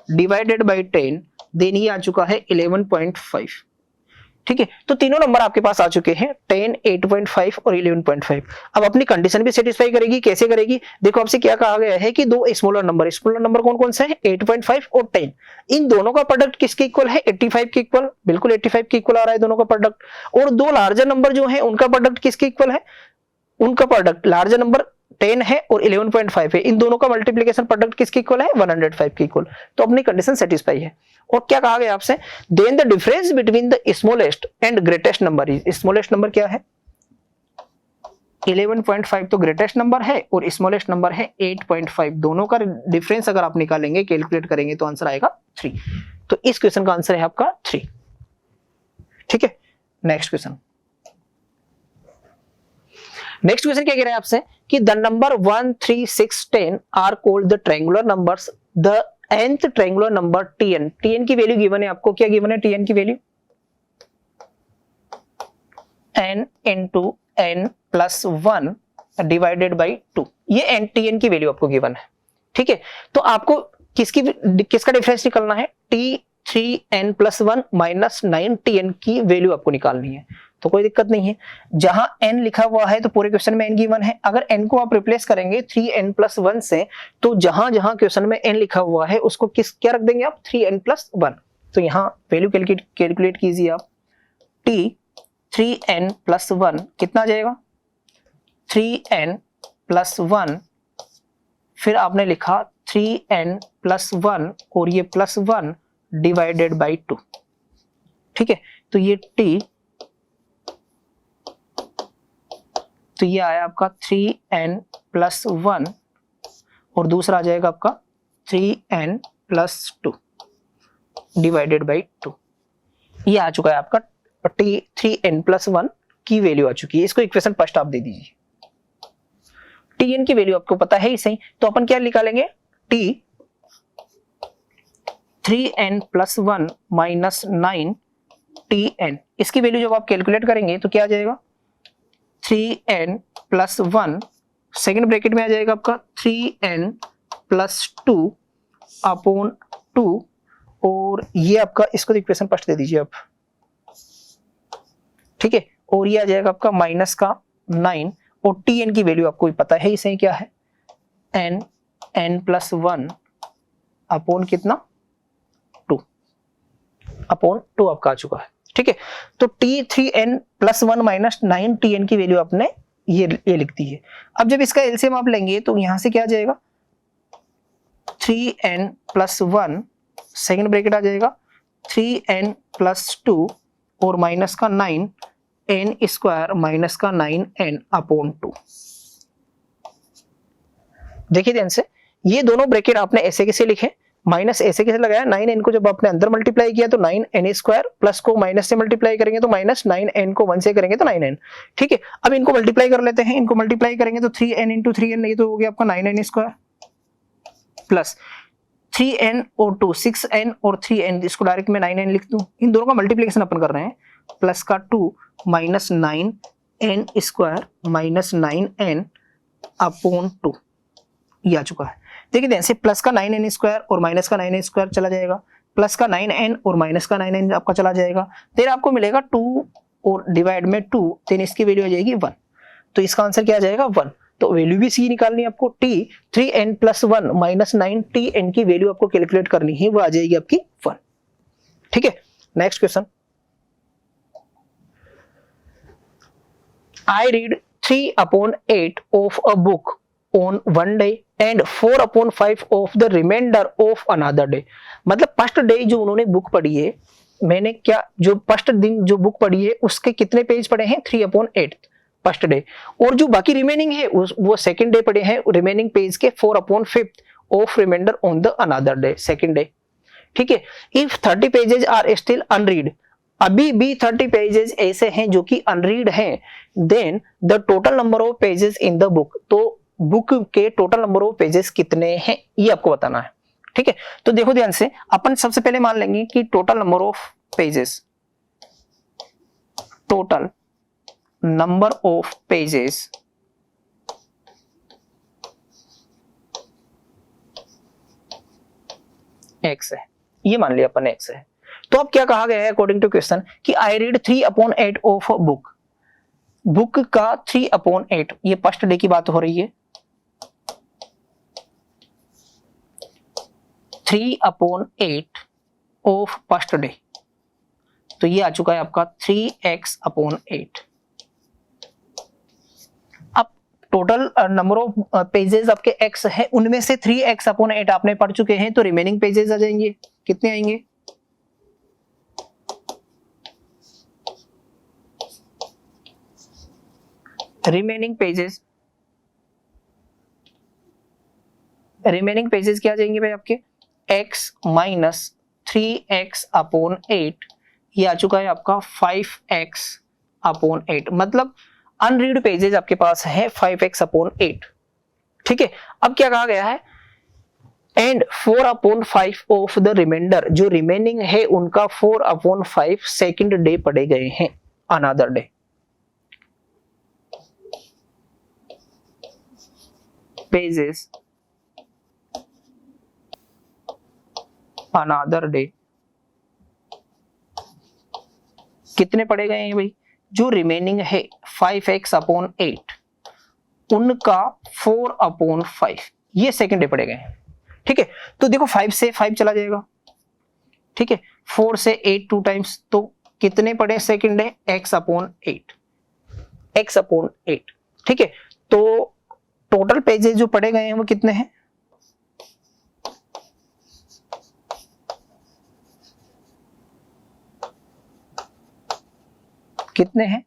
डिवाइडेड बाई 10, देन ये आ चुका है 11.5। ठीक है, तो तीनों नंबर आपके पास आ चुके हैं 10, 8.5 और 11.5। अब अपनी कंडीशन भी सेटिस्फाई करेगी, कैसे करेगी, देखो आपसे क्या कहा गया है कि 2 स्मॉलर नंबर कौन कौन से हैं, 8.5 और 10, इन दोनों का प्रोडक्ट किसके इक्वल है, 85 के इक्वल, बिल्कुल 85 के इक्वल आ रहा है दोनों का प्रोडक्ट। और 2 लार्जर नंबर जो है उनका प्रोडक्ट किसके इक्वल है, उनका प्रोडक्ट लार्जर नंबर 10 है और 11.5 है, इन दोनों का मल्टीप्लिकेशन प्रोडक्ट किसके इक्वल है? 105 के इक्वल। तो अपनी कंडीशन सेटिस्फाई है। और क्या कहा गया आपसे? Then the difference between the smallest and greatest number is, smallest number क्या है? 11.5 तो ग्रेटेस्ट नंबर है और स्मॉलेस्ट नंबर है 8.5, दोनों का डिफरेंस अगर आप निकालेंगे, कैलकुलेट करेंगे तो आंसर आएगा 3। तो इस क्वेश्चन का आंसर है आपका 3। ठीक है, नेक्स्ट क्वेश्चन। नेक्स्ट क्वेश्चन क्या कह रहा है आपसे कि the number 1, 3, 6, 10 are called the triangular numbers, the nth triangular number tn, tn की वैल्यू गिवन है आपको। क्या गिवन है tn की वैल्यू? n into n plus 1 divided by 2, ये tn की वैल्यू आपको गिवन है। ठीक है, तो आपको किसका डिफरेंस निकालना है? t3n plus 1 माइनस 9tn की वैल्यू आपको निकालनी है। तो कोई दिक्कत नहीं है, जहां n लिखा हुआ है तो पूरे क्वेश्चन में n गिवन है। अगर n को आप रिप्लेस करेंगे 3n plus 1 से, तो जहां जहां क्वेश्चन में n लिखा हुआ है उसको क्या रख देंगे आप? 3n plus 1। तो यहां वैल्यू कैलकुलेट कीजिए आप। t 3n plus 1 कितना आ जाएगा? 3n plus 1, फिर आपने लिखा 3n plus 1 और ये plus 1 डिवाइडेड बाई 2। ठीक है, तो ये t, तो ये आया आपका 3n plus 1 और दूसरा आ जाएगा आपका 3n plus 2 डिवाइडेड बाई 2। ये आ चुका है आपका t 3n plus 1 की वैल्यू आ चुकी है। इसको इक्वेशन फर्स्ट आप दे दीजिए। tn की वैल्यू आपको पता है ही सही, तो अपन क्या निकालेंगे? t 3n plus 1 minus 9tn, इसकी वैल्यू जब आप कैलकुलेट करेंगे तो क्या आ जाएगा? 3n plus 1 सेकेंड ब्रैकेट में आ जाएगा आपका 3n plus 2 अपॉन 2, और ये आपका, इसको इक्वेशन फर्स्ट दे दीजिए आप। ठीक है, और ये आ जाएगा आपका माइनस का 9, और tn की वैल्यू आपको पता है इसे क्या है? n plus 1 अपॉन कितना? 2 अपॉन 2 आपका आ चुका है। ठीक है, तो t3n plus 1 माइनस 9tn की वैल्यू आपने ये लिख दी है। अब जब इसका एलसीएम आप लेंगे तो यहां से क्या आ जाएगा? 3n plus 1 सेकेंड ब्रैकेट आ जाएगा 3n plus 2 और माइनस का 9 n स्क्वायर माइनस का 9n अपॉन 2। देखिए ध्यान से, ये दोनों ब्रैकेट आपने ऐसे कैसे लिखे? माइनस ऐसे कैसे लगाया? 9n को जब आपने अंदर मल्टीप्लाई किया तो 9n स्क्वायर, प्लस को माइनस से मल्टीप्लाई करेंगे तो माइनस 9n को 1 से करेंगे तो 9n। ठीक है, अब इनको मल्टीप्लाई कर लेते हैं। इनको मल्टीप्लाई करेंगे तो 3n इंटू 3n, ये तो हो गया आपका 9n स्क्वायर, प्लस 3n और 2 6n और 3n, इसको डायरेक्ट में 9n लिख दूं। इन दोनों का मल्टीप्लिकेशन अपन कर रहे हैं, प्लस का 2 minus 9n square minus 9n upon 2, ये आ चुका है। देखिए ध्यान से, प्लस का 9n स्क्वायर और माइनस का 9n स्क्वायर चला जाएगा, प्लस का 9n और माइनस का 9n आपका चला जाएगा, फिर आपको मिलेगा 2 और डिवाइड में 2, देन इसकी वैल्यू आ जाएगी 1। तो इसका आंसर क्या आ जाएगा? 1। तो वैल्यू भी सी निकालनी है आपको। t 3n plus 1 minus 9tn की वैल्यू आपको कैलकुलेट करनी है, वो आ जाएगी आपकी 1। ठीक है, next question. I read 3/8 of a book on one day and 4/5 of the remainder of another day। मतलब फर्स्ट डे जो उन्होंने बुक पढ़ी है, मैंने क्या, जो फर्स्ट दिन जो बुक पढ़ी है उसके कितने पेज पढ़े हैं? 3/8 फर्स्ट डे, और जो बाकी रिमेनिंग है वो सेकंड डे पढ़े हैं, रिमेनिंग पेज के 4/5 of reminder on the another day, second day. ठीक है, if 30 pages are still unread, अभी भी 30 पेजेस ऐसे हैं जो कि अनरीड हैं, then the total number of pages in the book, तो बुक के टोटल नंबर ऑफ पेजेस कितने हैं ये आपको बताना है। ठीक है, तो देखो ध्यान से, अपन सबसे पहले मान लेंगे कि total number of pages, total number of pages x है, ये मान लिया अपन x है। तो अब क्या कहा गया है अकॉर्डिंग टू क्वेश्चन कि I read 3/8 of a book, book का 3/8, ये फर्स्ट डे की बात हो रही है, 3/8 ऑफ फर्स्ट डे, तो ये आ चुका है आपका 3x/8। अब टोटल नंबर ऑफ पेजेस आपके x है, उनमें से 3x/8 आपने पढ़ चुके हैं, तो रिमेनिंग पेजेस आ जाएंगे, कितने आएंगे? रिमेनिंग पेजेस क्या आ जाएंगे भाई आपके? x माइनस 3x/8, ये आ चुका है आपका 5x/8, मतलब अनरीड पेजेस आपके पास है 5x/8। ठीक है, अब क्या कहा गया है? एंड 4/5 ऑफ द रिमाइंडर, जो रिमेनिंग है उनका 4/5 सेकंड डे पढ़े गए हैं, another day. Pages another day कितने पढ़े गए हैं भाई? जो रिमेनिंग है 5x/8, उनका 4/5 ये सेकंड डे पढ़े गए हैं। ठीक है, तो देखो 5 से 5 चला जाएगा, ठीक है, 4 से 8 2 टाइम्स, तो कितने पढ़े सेकंड डे? x/8, x/8। ठीक है, तो टोटल पेजेस जो पढ़े गए हैं वो कितने हैं? कितने हैं?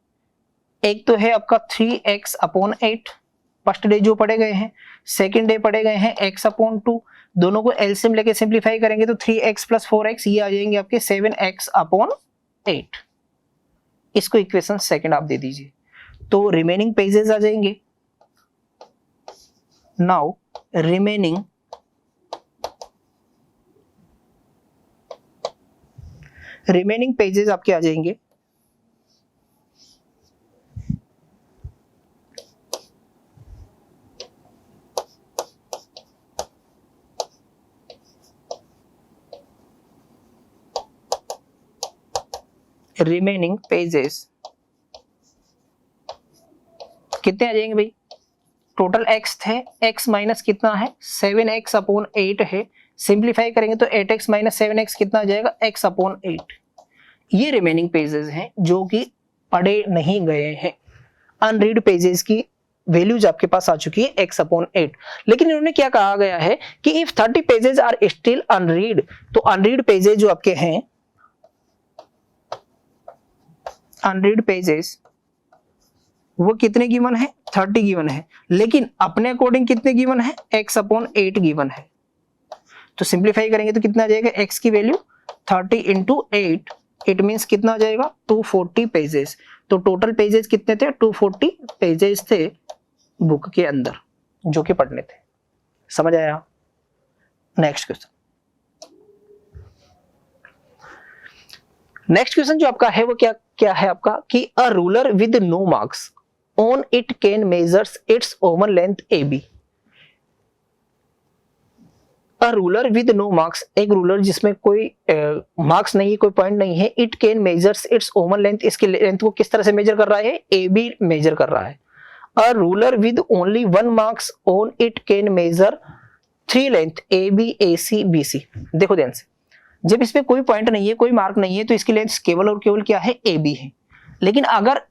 एक तो है आपका 3x/8 फर्स्ट डे जो पढ़े गए हैं, सेकंड डे पढ़े गए हैं x/2, दोनों को एलसीएम लेके सिंपलीफाई करेंगे तो 3x + 4x ये आ जाएंगे आपके 7x/8। इसको इक्वेशन सेकंड आप दे दीजिए, तो रिमेनिंग पेजेस आ जाएंगे। नाउ रिमेनिंग पेजेस आपके आ जाएंगे रिमेनिंग पेजेस कितने आ जाएंगे भाई? टोटल x थे, x माइनस कितना है? 7x/8 है, सिंप्लीफाई करेंगे तो 8x - 7x कितना आ जाएगा? x/8। ये रिमेनिंग पेजेस हैं जो कि पढ़े नहीं गए हैं। अनरीड पेजेस की वैल्यूज आपके पास आ चुकी है x/8, लेकिन इन्होंने क्या कहा गया है कि if 30 pages are still unread, तो अनरीड पेजेस जो आपके हैं, अनरीड पेजेस वो कितने गिवन है? 30 गिवन है, लेकिन अपने अकॉर्डिंग कितने गिवन है? x/8 गिवन है। तो सिंप्लीफाई करेंगे तो कितना आ जाएगा? x की वैल्यू 30 × 8, इट मींस कितना आ जाएगा? 240 पेजेस। तो टोटल पेजेस कितने थे? 240 पेजेस थे बुक के अंदर जो कि पढ़ने थे। समझ आया? नेक्स्ट क्वेश्चन जो आपका है वो क्या है आपका कि a ruler with no marks on it can measures its own length AB। A ruler with no marks, एक रूलर जिसमें कोई मार्क्स नहीं है, कोई पॉइंट नहीं है, it can measures its own length, इसकी लेंथ को किस तरह से मेजर कर रहा है? AB मेजर कर रहा है। अ ruler with only 1 marks on it can major 3 length AB AC BC। देखो ध्यान से, जब इसमें कोई पॉइंट नहीं है, कोई मार्क नहीं है, तो इसकी लेंथ केवल और केवल क्या है? AB है। लेकिन अगर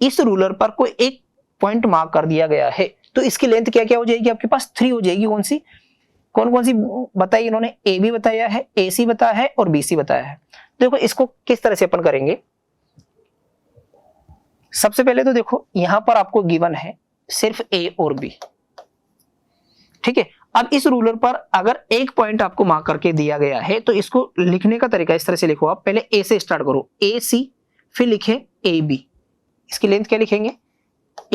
इस रूलर पर कोई एक पॉइंट मार्क कर दिया गया है तो इसकी लेंथ क्या क्या हो जाएगी आपके पास? 3 हो जाएगी। कौन सी बताई इन्होंने? AB बताया है, AC बताया है और BC बताया है। देखो इसको किस तरह से अपन करेंगे। सबसे पहले तो देखो यहां पर आपको गिवन है सिर्फ A और B, ठीक है। अब इस रूलर पर अगर एक पॉइंट आपको मार्क करके दिया गया है तो इसको लिखने का तरीका इस तरह से लिखो, आप पहले A से स्टार्ट करो, AC, फिर लिखे AB। इसकी लेंथ क्या लिखेंगे?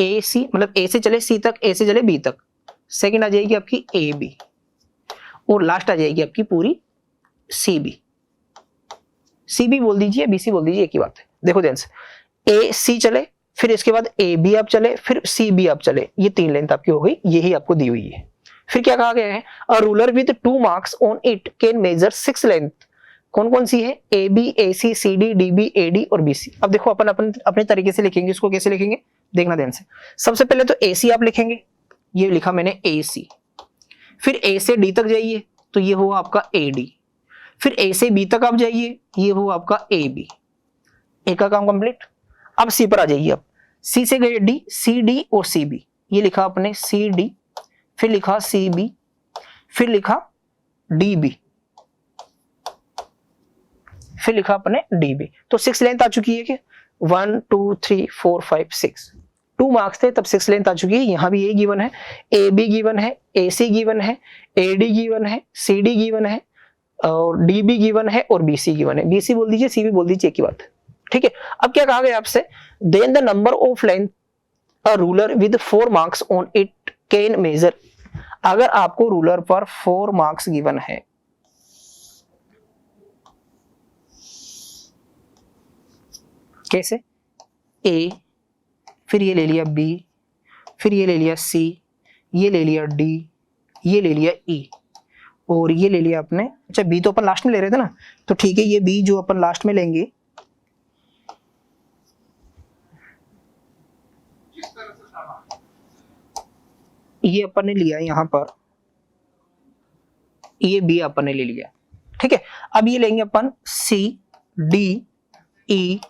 AC, मतलब A से चले C तक, A से चले B तक, सेकंड आ जाएगी आपकी AB और लास्ट आ जाएगी आपकी पूरी CB। CB बोल दीजिए, BC बोल दीजिए, एक ही बात है। देखो ध्यान से, AC चले, फिर इसके बाद AB आप चले, फिर CB आप चले, ये 3 लेंथ आपकी हो गई, यही आपको दी हुई है। फिर क्या कहा गया है? अ ruler with 2 marks on it can major 6 length. कौन सी है? AB, AC, CD, DB, AD और BC। अब देखो अपन अपने तरीके से लिखेंगे इसको। कैसे लिखेंगे देखना ध्यान से। सबसे पहले तो AC आप लिखेंगे, ये लिखा मैंने AC। फिर A से D तक जाइए तो ये हुआ आपका AD। फिर A से B तक आप जाइए, ये हुआ आपका AB। A का काम कंप्लीट। अब C पर आ जाइए। अब C से गए D, CD और CB, ये लिखा अपने सी डी, फिर लिखा सी बी, फिर लिखा डी बी, फिर लिखा अपने डी बी। तो 6 लेंथ आ चुकी है कि 1 2 3 4 5 6, 2 मार्क्स थे तब 6 लेंथ आ चुकी है। यहाँ भी ए गिवन है, ए बी गिवन है, ए सी गिवन है, ए डी गिवन है, सी डी गिवन है और डी बी गिवन है और बी सी गिवन है। बी सी बोल दीजिए, सी बी बोल दीजिए, एक ही बात है, ठीक है। अब क्या कहा गया आपसे, then the number of length a ruler with 4 marks on it can measure. अगर आपको रूलर पर 4 मार्क्स गिवन है, कैसे, ए, फिर ये ले लिया बी, फिर ये ले लिया सी, ये ले लिया डी, ये ले लिया ई और ये ले लिया आपने, अच्छा बी तो अपन लास्ट में ले रहे थे ना, तो ठीक है, ये बी जो अपन लास्ट में लेंगे, ये अपन ने लिया यहां पर, ये बी अपन ने ले लिया, ठीक है। अब ये लेंगे अपन सी डी ई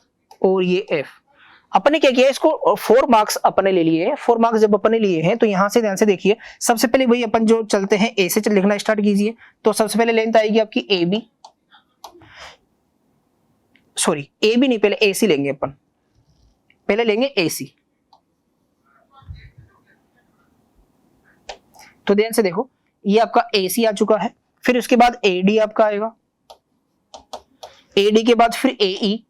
और ये एफ। अपन ने क्या किया, इसको 4 मार्क्स अपन ने ले लिए हैं। 4 मार्क्स जब अपन ने लिए हैं तो यहां से ध्यान से देखिए, सबसे पहले वही अपन जो चलते हैं ए से लिखना स्टार्ट कीजिए। तो सबसे पहले लेंथ आएगी आपकी A B, sorry A B नहीं, पहले ए सी लेंगे अपन, पहले लेंगे ए सी। तो ध्यान से देखो, ये आपका ए सी आ चुका है, फिर उसके बाद ए डी आपका आएगा, ए डी के बाद फिर ए ई,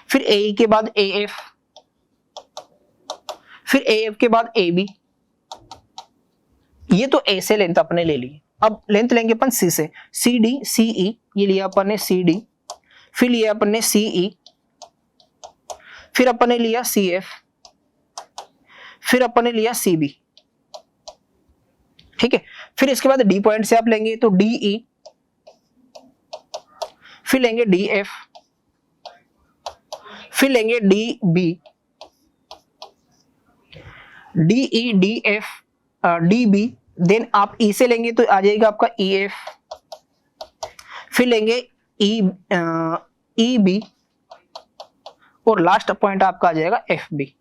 फिर ए के बाद ए एफ, फिर ए एफ के बाद ए बी। ये तो ए से लेंथ अपने ले ली। अब लेंथ लेंगे अपन सी से, सी डी सी ई, ये लिया अपन ने सी डी, फिर लिया अपन ने सी ई, फिर अपन ने लिया सी एफ, फिर अपन ने लिया सी बी, ठीक है। फिर इसके बाद डी पॉइंट से आप लेंगे तो डी ई, फिर लेंगे डी एफ, फिर लेंगे D B, D E D F D B, then आप ई से लेंगे तो आ जाएगा आपका ई एफ, फिर लेंगे ई बी और लास्ट पॉइंट आपका आ जाएगा एफ बी।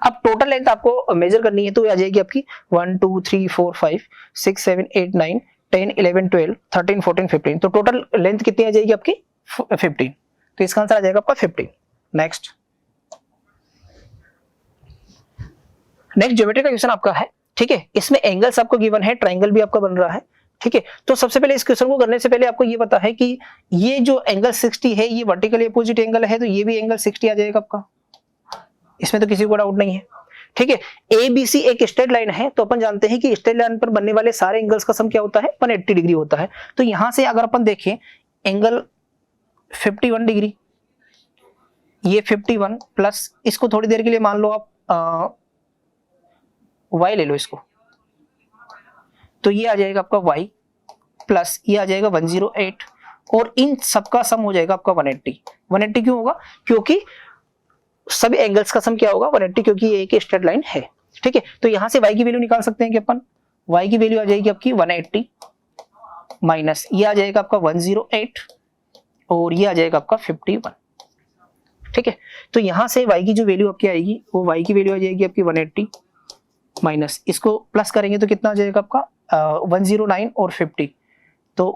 अब टोटल लेंथ आपको मेजर करनी है तो आ जाएगी आपकी 1 2 3 4 5 6 7 8 9 10 11 12 13 14 15। तो टोटल लेंथ कितनी आ जाएगी आपकी 15। तो इसका आंसर आ जाएगा आपका 15। नेक्स्ट ज्योमेट्री का क्वेश्चन आपका है, ठीक है। इसमें एंगल्स आपको गिवन है, ट्रायंगल भी आपका बन रहा है, ठीक है। तो सबसे पहले इस क्वेश्चन को करने से पहले आपको ये पता है कि ये जो एंगल 60 है ये वर्टिकली अपोजिट एंगल है, तो ये भी एंगल 60 आ जाएगा आपका, इसमें तो किसी को डाउट नहीं है, ठीक है। ए बी सी एक स्ट्रेट लाइन है, तो अपन जानते हैं कि स्ट्रेट लाइन पर बनने वाले सारे एंगल्स का सम क्या होता है, 180 डिग्री होता है। तो यहां से अगर अपन देखें एंगल 51 डिग्री, ये 51 प्लस इसको थोड़ी देर के लिए मान लो आप y ले लो इसको, तो ये आ जाएगा आपका y प्लस ये आ जाएगा 108 और इन सबका सम हो जाएगा आपका 180। 180 क्यों होगा, क्योंकि सभी एंगल्स का सम क्या होगा 180, क्योंकि ये एक स्ट्रेट लाइन है, ठीक है। तो यहां से y की वैल्यू निकाल सकते हैं कि अपन, y की वैल्यू आ जाएगी आपकी 180 माइनस ये आ जाएगा आपका 108 और ये आ जाएगा आपका 51, ठीक है। तो यहां से y की जो वैल्यू आपकी आएगी वो y की वैल्यू आ जाएगी आपकी 180 माइनस इसको प्लस करेंगे तो कितना आ जाएगा आपका 109 और 50, तो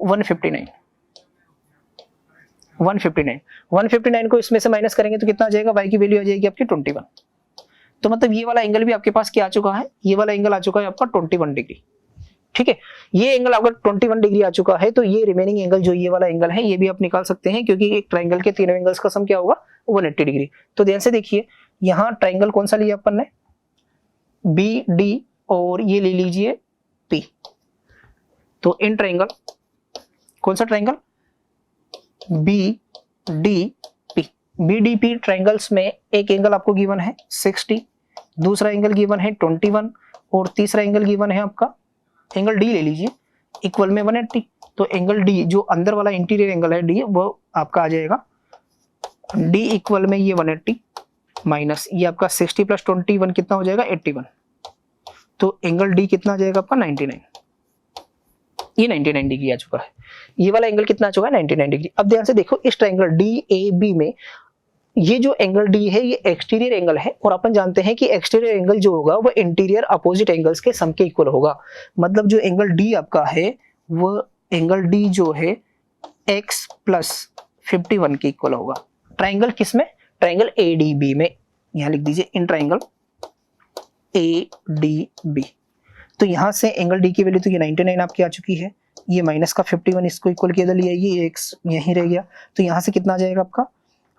159 को इसमें से माइनस करेंगे तो कितना आ जाएगा, y की वैल्यू आ जाएगी आपकी 21। तो मतलब ये वाला एंगल भी आपके पास क्या आ चुका है, ये वाला एंगल आ चुका है आपका 21 डिग्री, ठीक है। ये एंगल आपका 21 डिग्री आ चुका है, तो ये रिमेनिंग एंगल जो ये वाला एंगल है ये भी आप निकाल सकते हैं, क्योंकि एक ट्रायंगल के तीनों एंगल्स का सम क्या होगा 180 डिग्री। तो ध्यान से देखिए, यहाँ ट्रायंगल कौन सा लिया अपन ने, बी डी और ये ले लीजिए पी। तो इन ट्रायंगल कौन सा triangle, B D P, B D P triangles में एक एंगल आपको गिवन है 60, दूसरा एंगल गिवन है 21 और तीसरा एंगल गिवन है आपका एंगल डी ले लीजिए इक्वल में 180। तो एंगल डी जो अंदर वाला इंटीरियर एंगल है डी, वो आपका आ जाएगा डी इक्वल में ये 180 माइनस ये आपका 60 प्लस 21 कितना हो जाएगा 81। तो एंगल डी कितना आ जाएगा आपका 99, ये 99 डिग्री आ चुका है। ये वाला एंगल कितना आ चुका है 99 डिग्री। अब ध्यान से देखो, इस ट्रायंगल डी ए बी में ये जो एंगल डी है ये एक्सटीरियर एंगल है, और अपन जानते हैं कि एक्सटीरियर एंगल जो होगा वो इंटीरियर अपोजिट एंगल्स के सम के इक्वल होगा। मतलब जो एंगल डी आपका है वो एंगल डी जो है x प्लस 51 के इक्वल होगा। ट्राइंगल किसमें? ट्राइंगल ADB में। यहां लिख दीजिए इन ट्राइंगल ADB। तो यहां से एंगल डी की वैल्यू तो ये 99 आपकी आ चुकी है, ये माइनस का 51 इसको इक्वल किया लिया, ये x यहीं रह गया। तो यहां से कितना आ जाएगा आपका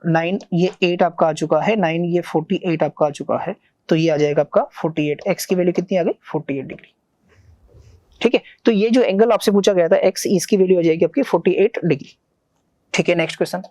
9, ये 8 आपका आ चुका है, 9 ये 48 आपका आ चुका है। तो ये आ जाएगा आपका 48, x की वैल्यू कितनी आ गई 48 डिग्री। ठीक है, तो ये जो एंगल आपसे पूछा गया था x, इसकी वैल्यू आ जाएगी आपकी 48 डिग्री। ठीक है, नेक्स्ट क्वेश्चन।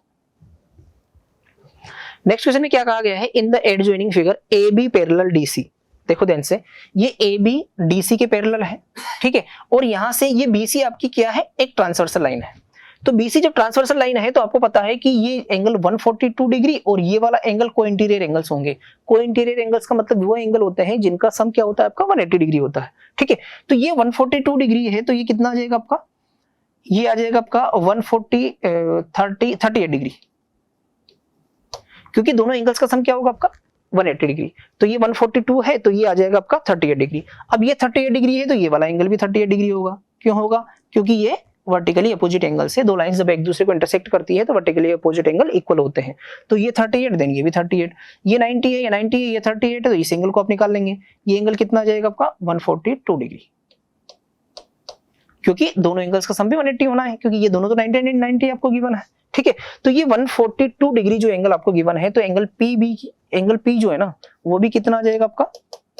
नेक्स्ट क्वेश्चन में क्या कहा गया है, इन the adjoining figure AB parallel DC। देखो ध्यान से, ये AB DC के पैरेलल है, ठीक है, और यहां से ये BC आपकी क्या है, एक ट्रांसवर्सल लाइन है। तो BC जब ट्रांसवर्सल लाइन है तो आपको पता है कि ये एंगल 142 डिग्री और ये वाला एंगल को इंटीरियर एंगल्स होंगे। को इंटीरियर एंगल्स का मतलब वो एंगल होते हैं जिनका सम क्या होता है आपका 180 डिग्री होता है। ठीक है, तो ये 142 डिग्री है, तो ये कितना आ जाएगा आपका, ये आ जाएगा आपका 38 डिग्री, क्योंकि दोनों एंगल्स का सम क्या होगा आपका 180 डिग्री। तो ये 142 है, तो ये आ जाएगा आपका 38 डिग्री। अब ये 38 डिग्री है तो ये वाला एंगल भी 38 डिग्री होगा। क्यों होगा? क्योंकि ये वर्टिकली अपोजिट एंगल से, दो लाइंस जब एक दूसरे को इंटरसेक्ट करती है तो वर्टिकली अपोजिट एंगल इक्वल होते हैं। तो ये 38 देन ये भी 38, ये 90 है, ये 90 है, ये 38 है, तो इस एंगल को आप निकाल लेंगे। ये एंगल कितना आ जाएगा आपका 142 डिग्री, क्योंकि दोनों एंगल्स का सम भी 180 होना है, क्योंकि ये दोनों तो 90 90 आपको गिवन है। ठीक है, तो ये 142 डिग्री जो एंगल आपको गिवन है, तो एंगल P जो है ना वो भी कितना आ जाएगा आपका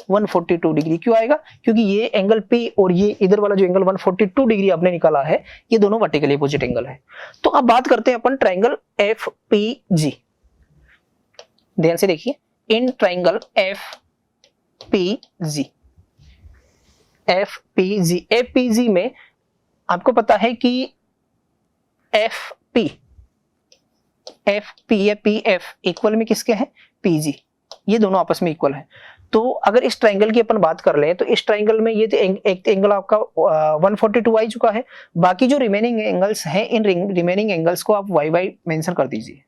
142 डिग्री। क्यों आएगा? क्योंकि ये एंगल P और ये इधर वाला जो एंगल 142 डिग्री आपने निकाला है, ये दोनों वर्टिकली अपोजिट एंगल है। तो अब बात करते हैं अपन ट्राइंगल FPG। ध्यान से देखिए, इन ट्राइंगल FPG में आपको पता है कि FP या PF इक्वल में किसके हैं? PG। ये दोनों आपस में इक्वल है। तो अगर इस ट्राइंगल की अपन बात कर लें तो इस ट्राइंगल में ये एक एंगल आपका 142 आ चुका है। बाकी जो रिमेनिंग एंगल्स हैं, इन रिमेनिंग एंगल्स को आप y मेंशन कर दीजिए।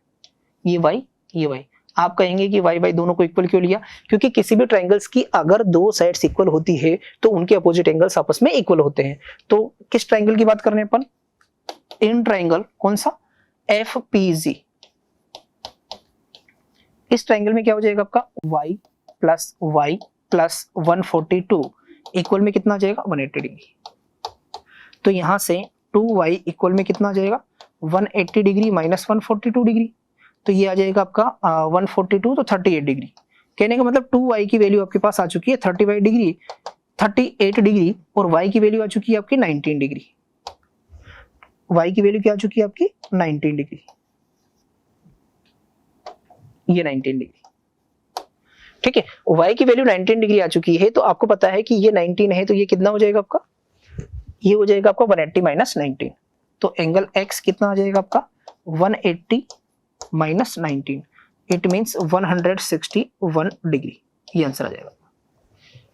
ये y, ये y। आप कहेंगे कि y दोनों को इक्वल क्यों लिया? क्योंकि किसी भी ट्राइंगल्स की अगर दो साइड्स इक्वल होती है तो उनके अपोजिट एंगल्स आपस में इक्वल होते हैं। तो किस ट्राइंगल की बात कर रहे हैं अपन? इन ट्राइंगल कौन सा? FPG। इस ट्राइंगल में क्या हो जाएगा आपका y प्लस 142 इक्वल में कितना आ जाएगा 180 डिग्री। तो यहां से 2y इक्वल में कितना आ जाएगा 180 डिग्री माइनस 142 डिग्री। तो ये आ जाएगा आपका 142 तो 38 डिग्री। कहने का मतलब 2y की वैल्यू आपके पास आ चुकी है 38 डिग्री और y की वैल्यू आ चुकी है आपकी 19 डिग्री। y की वैल्यू क्या आ चुकी है आपकी 19 डिग्री, ये 19 डिग्री। ठीक है, y की वैल्यू 19 डिग्री आ चुकी है, तो आपको पता है कि ये 19 है, तो ये कितना हो जाएगा आपका, ये हो जाएगा आपका 180 माइनस 19। तो एंगल x कितना आ जाएगा आपका 180 माइनस 19, इट मींस 161 डिग्री। ये आंसर आ जाएगा,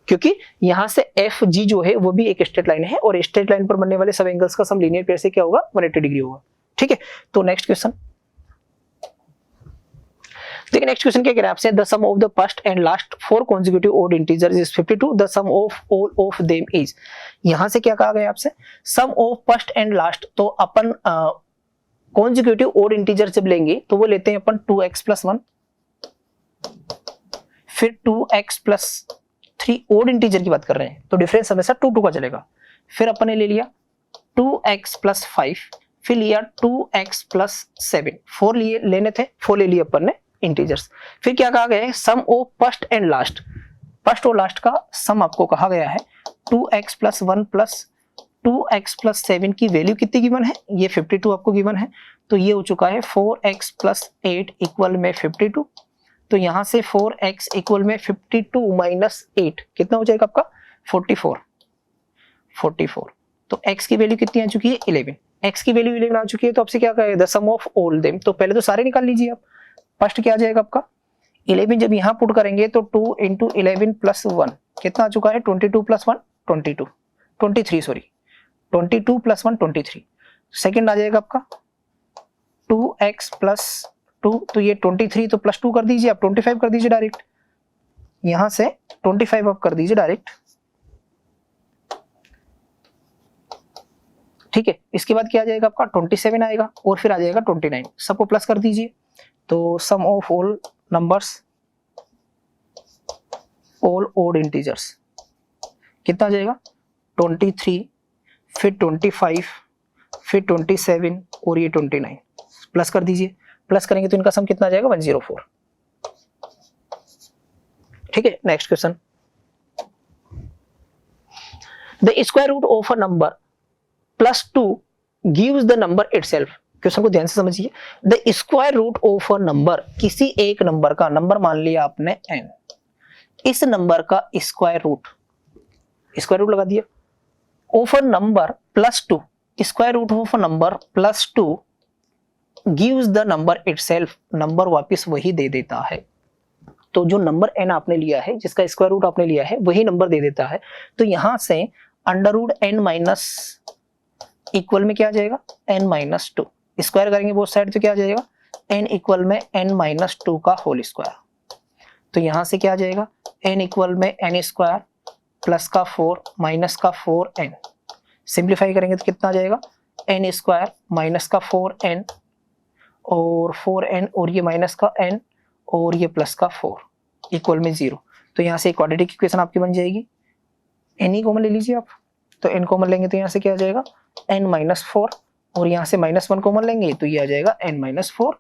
क्योंकि यहां से FG जो है वो भी एक स्ट्रेट लाइन है और स्ट्रेट लाइन पर बनने वाले सब एंगल्स का सम लीनियर पेयर से क्या होगा 180 डिग्री होगा। ठीक है, तो नेक्स्ट क्वेश्चन देखिए। नेक्स्ट क्वेश्चन क्या कह रहा है आपसे, the sum of the first and last 4 consecutive odd integers is 52, the sum of all of them is. यहां से क्या कहा गया आपसे, sum of first and last. तो अपन consecutive odd इंटीजर जब लेंगे तो वो लेते हैं अपन 2x प्लस 1, फिर 2x प्लस 3, ओड इंटीजर की बात कर रहे हैं तो डिफरेंस हमेशा 2 2 का चलेगा। फिर अपन ने ले लिया 2x प्लस 5, फिर लिया 2x प्लस 7, 4 लेने थे, 4 ले लिए अपन ने इंटीजर्स। फिर क्या कहा गया है, sum of first and last. First और लास्ट का सम आपको कहा गया है 2x plus 1 plus 2x plus 7 की वैल्यू कितनी गिवन है, ये 52 आपको गिवन है। तो ये हो चुका है 4x प्लस 8 इक्वल में 52। तो यहां से 4x इक्वल में 52 माइनस 8 कितना हो जाएगा आपका 44। तो x की वैल्यू कितनी आ चुकी है 11। x की वैल्यू 11 आ चुकी है, तो आपसे क्या कहा है, the sum of all them. तो पहले तो सारे निकाल लीजिए आप। फर्स्ट क्या आ जाएगा आपका 11, जब यहां पुट करेंगे तो 2 इंटू 11 प्लस 1 कितना आ चुका है 22 प्लस 1 22 प्लस 1 23। सेकेंड आ जाएगा आपका 2x प्लस 2, तो ये 23 तो प्लस 2 कर दीजिए, आप 25 कर दीजिए डायरेक्ट, यहां से 25 आप कर दीजिए डायरेक्ट। ठीक है, इसके बाद क्या आ जाएगा आपका 27 आएगा और फिर आ जाएगा 29, सबको प्लस कर दीजिए। तो sum of all numbers all odd integers कितना आ जाएगा 23, फिर 25, फिर 27 और ये 29, प्लस कर दीजिए। प्लस करेंगे तो इनका सम कितना आ जाएगा 104। ठीक है, next question, the square root of a number +2 gives the number itself. Question को ध्यान से समझिए, the square root of a number, किसी एक नंबर का, नंबर मान लिया आपने n, इस नंबर का स्क्वायर रूट लगा दिया, of a number +2, square root of a number +2 gives the number itself, number वापस वही दे देता है। तो जो नंबर n आपने लिया है, जिसका स्क्वायर रूट आपने लिया है, वही नंबर दे देता है। तो यहां से √n माइनस इक्वल में क्या आ जाएगा n-2, स्क्वायर करेंगे बोथ साइड तो क्या आ जाएगा n इक्वल में n-2 का होल स्क्वायर। तो यहां से क्या आ जाएगा n इक्वल में n स्क्वायर प्लस का 4 माइनस का 4n, सिंप्लीफाई करेंगे तो कितना आ जाएगा n स्क्वायर माइनस का 4n और 4n और ये माइनस का n और ये प्लस का 4 इक्वल में 0। तो यहाँ से क्वाड्रेटिक इक्वेशन आपकी बन जाएगी, n ही कॉमन ले लीजिए आप, तो n कॉमन लेंगे तो यहाँ से क्या आ जाएगा n-4 और यहाँ से -1 कॉमन लेंगे तो ये आ जाएगा n-4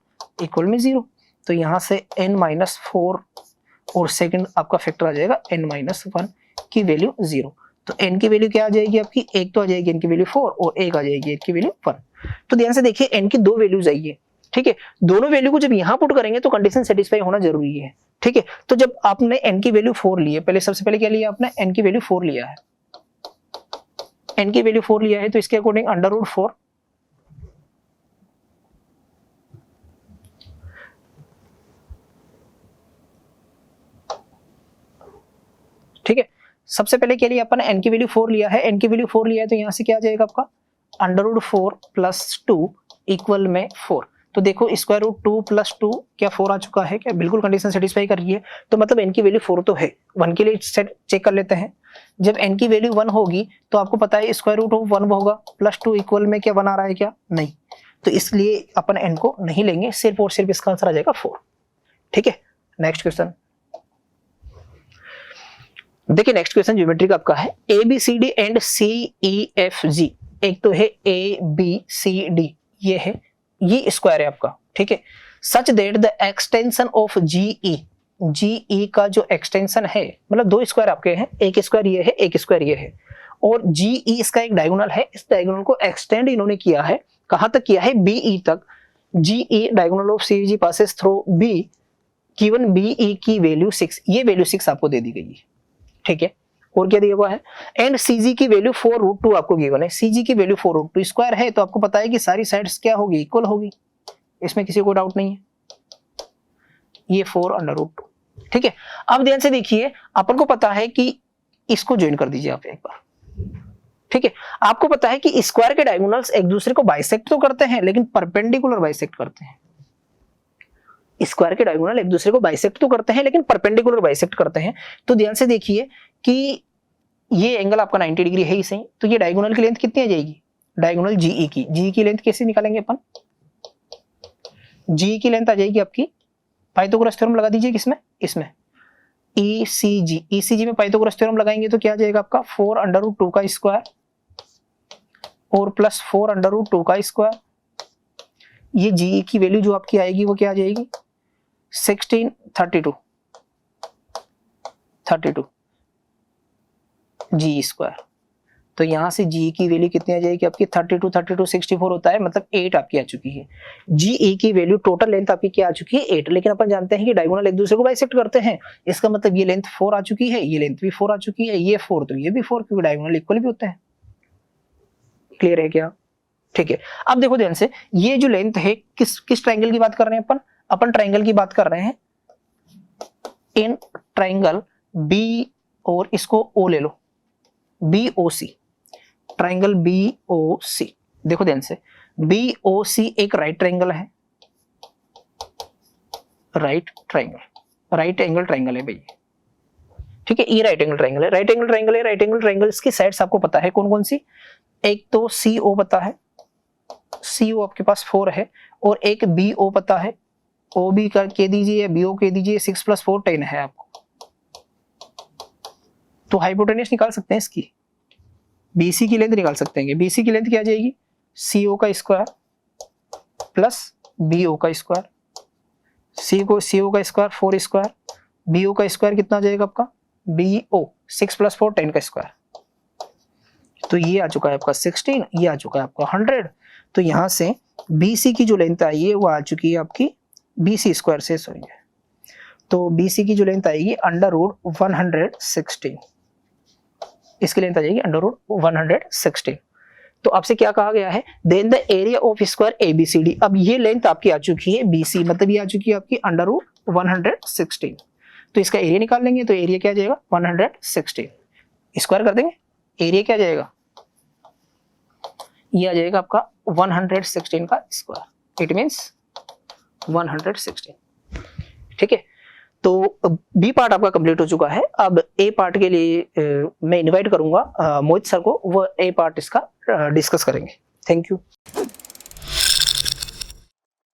इक्वल में 0। तो यहाँ से n-4 और सेकंड आपका फैक्टर आ जाएगा n-1 की वैल्यू 0। तो n की वैल्यू क्या आ जाएगी आपकी, एक तो आ जाएगी n की वैल्यू 4 और एक आ जाएगी n की वैल्यू 1। तो ध्यान से देखिए n की दो वैल्यूज आई है। ठीक है, दोनों वैल्यू को जब यहाँ पुट करेंगे तो कंडीशन सेटिस्फाई होना जरूरी है। ठीक है, तो जब आपने n की वैल्यू 4 ली है, पहले सबसे पहले क्या लिया आपने n की वैल्यू 4 लिया है, n की वैल्यू 4 लिया है तो इसके अकॉर्डिंग √4 ठीक है, सबसे पहले क्या लिया अपन n की वैल्यू 4 लिया है, n की वैल्यू 4 लिया है तो यहां से क्या आ जाएगा आपका √4 + 2 इक्वल में 4। तो देखो स्क्वायर रूट 2 + 2 क्या 4 आ चुका है क्या, बिल्कुल कंडीशन सेटिस्फाई कर रही है। तो मतलब n की वैल्यू 4 तो है, 1 के लिए चेक कर लेते हैं। जब n की वैल्यू 1 होगी तो आपको पता है स्क्वायर रूट ऑफ 1 होगा, +2 इक्वल में क्या 1 आ रहा है क्या, नहीं, तो इसलिए अपन n को नहीं लेंगे, सिर्फ और सिर्फ इसका आंसर आ जाएगा 4। ठीक है, नेक्स्ट क्वेश्चन देखिए, नेक्स्ट क्वेश्चन ज्योमेट्री का आपका है, ABCD एंड CEFG, एक तो है ABCD, ये है, ये स्क्वायर है आपका। ठीक है, such that the extension of GE का जो एक्सटेंशन है, मतलब दो स्क्वायर आपके हैं, एक स्क्वायर ये है, एक स्क्वायर ये है, और GE इसका एक डायगोनल है, इस डायगोनल को एक्सटेंड इन्होंने किया है, कहां तक किया है BE तक। GE diagonal of CEG passes through B, given BE की वैल्यू 6, ये वैल्यू 6 आपको दे दी गई है। ठीक है, और क्या दिया हुआ है, एंड CG की वैल्यू 4√2 आपको गिवन है, CG की वैल्यू 4√2, स्क्वायर है तो आपको पता है कि सारी साइड्स क्या होगी, इक्वल होगी, इसमें किसी को डाउट नहीं है, ये 4√2। ठीक है, अब ध्यान से देखिए, अपन को पता है कि इसको ज्वाइन कर दीजिए आप एक बार। ठीक है, आपको पता है कि स्क्वायर के डायगोनल्स एक दूसरे को बाइसेक्ट तो करते हैं लेकिन परपेंडिकुलर बाइसेक्ट करते हैं। स्क्वायर के डायगोनल एक दूसरे को बाइसेक्ट तो करते हैं लेकिन परपेंडिकुलर बाइसेक्ट करते हैं। तो ध्यान से देखिए कि ये एंगल आपका 90 डिग्री है ही सही, तो ये डायगोनल की लेंथ कितनी आ जाएगी, डायगोनल GE की लेंथ कैसे निकालेंगे अपन, GE की लेंथ आ जाएगी आपकी, पाइथागोरस थ्योरम लगा दीजिए किसमें, इसमें ECG में पाइथागोरस थ्योरम लगाएंगे तो क्या आ जाएगा आपका 4√2 का स्क्वायर और प्लस 4√2 का स्क्वायर, ये GE की वैल्यू जो आपकी आएगी वो क्या आ जाएगी 1632 GE स्क्वायर। तो यहां से GE की वैल्यू कितनी आ जाएगी आपकी 32 64 होता है, मतलब 8 आपकी आ चुकी है। GE की वैल्यू टोटल लेंथ आपकी क्या आ चुकी है 8, लेकिन अपन जानते हैं कि डायगोनल एक दूसरे को बाइसेक्ट करते हैं, इसका मतलब ये लेंथ 4 आ चुकी है, ये लेंथ भी 4 आ चुकी है, ये 4 तो ये भी 4, क्योंकि डायगोनल इक्वल भी होते हैं। क्लियर है क्या? ठीक है, अब देखो ध्यान से, ये जो लेंथ है किस ट्राइंगल की बात कर रहे हैं अपन ट्राइंगल की बात कर रहे हैं, इन ट्राइंगल बी, और इसको ओ ले लो, BOC, ट्राइंगल BOC। देखो ध्यान से, BOC एक राइट ट्राइंगल है, राइट एंगल ट्राइंगल है भाई, ठीक है, ये राइट एंगल ट्राइंगल है, राइट एंगल ट्राइंगल है, राइट एंगल ट्राइंगल्स की साइड्स आपको पता है कौन कौन सी, एक तो CO पता है, CO आपके पास 4 है, और एक BO पता है, OB का कह दीजिए, BO कह दीजिए, 6 + 4 10 है आपको, तो हाइपोटेन्यूज निकाल सकते हैं इसकी, BC की लेंथ निकाल सकते हैं, BC की लेंथ क्या आ जाएगी, CO का स्क्वायर प्लस BO का स्क्वायर, CO का स्क्वायर 4 स्क्वायर, BO का स्क्वायर कितना आ जाएगा आपका, BO 6 + 4 10 का स्क्वायर, तो ये आ चुका है आपका 16, ये आ चुका है आपका 100, तो यहां से BC की जो लेंथ आई है वो आ चुकी है आपकी BC स्क्वायर से, सॉरी, तो BC की जो लेंथ आएगी √116, इसकी लेंथ आ जाएगी √116। तो आपसे क्या कहा गया है, then the area of square ABCD, अब ये लेंथ आपकी आ चुकी है BC, मतलब ये आ चुकी है आपकी √116, तो इसका एरिया निकाल लेंगे, तो एरिया क्या आ जाएगा 116, स्क्वायर कर देंगे, एरिया क्या आ जाएगा, ये आ जाएगा आपका 116 का स्क्वायर, इट मींस 116, ठीक है। तो बी पार्ट आपका कंप्लीट हो चुका है, अब ए पार्ट के लिए मैं इनवाइट करूंगा मोहित सर को, वो ए पार्ट इसका डिस्कस करेंगे। Thank you.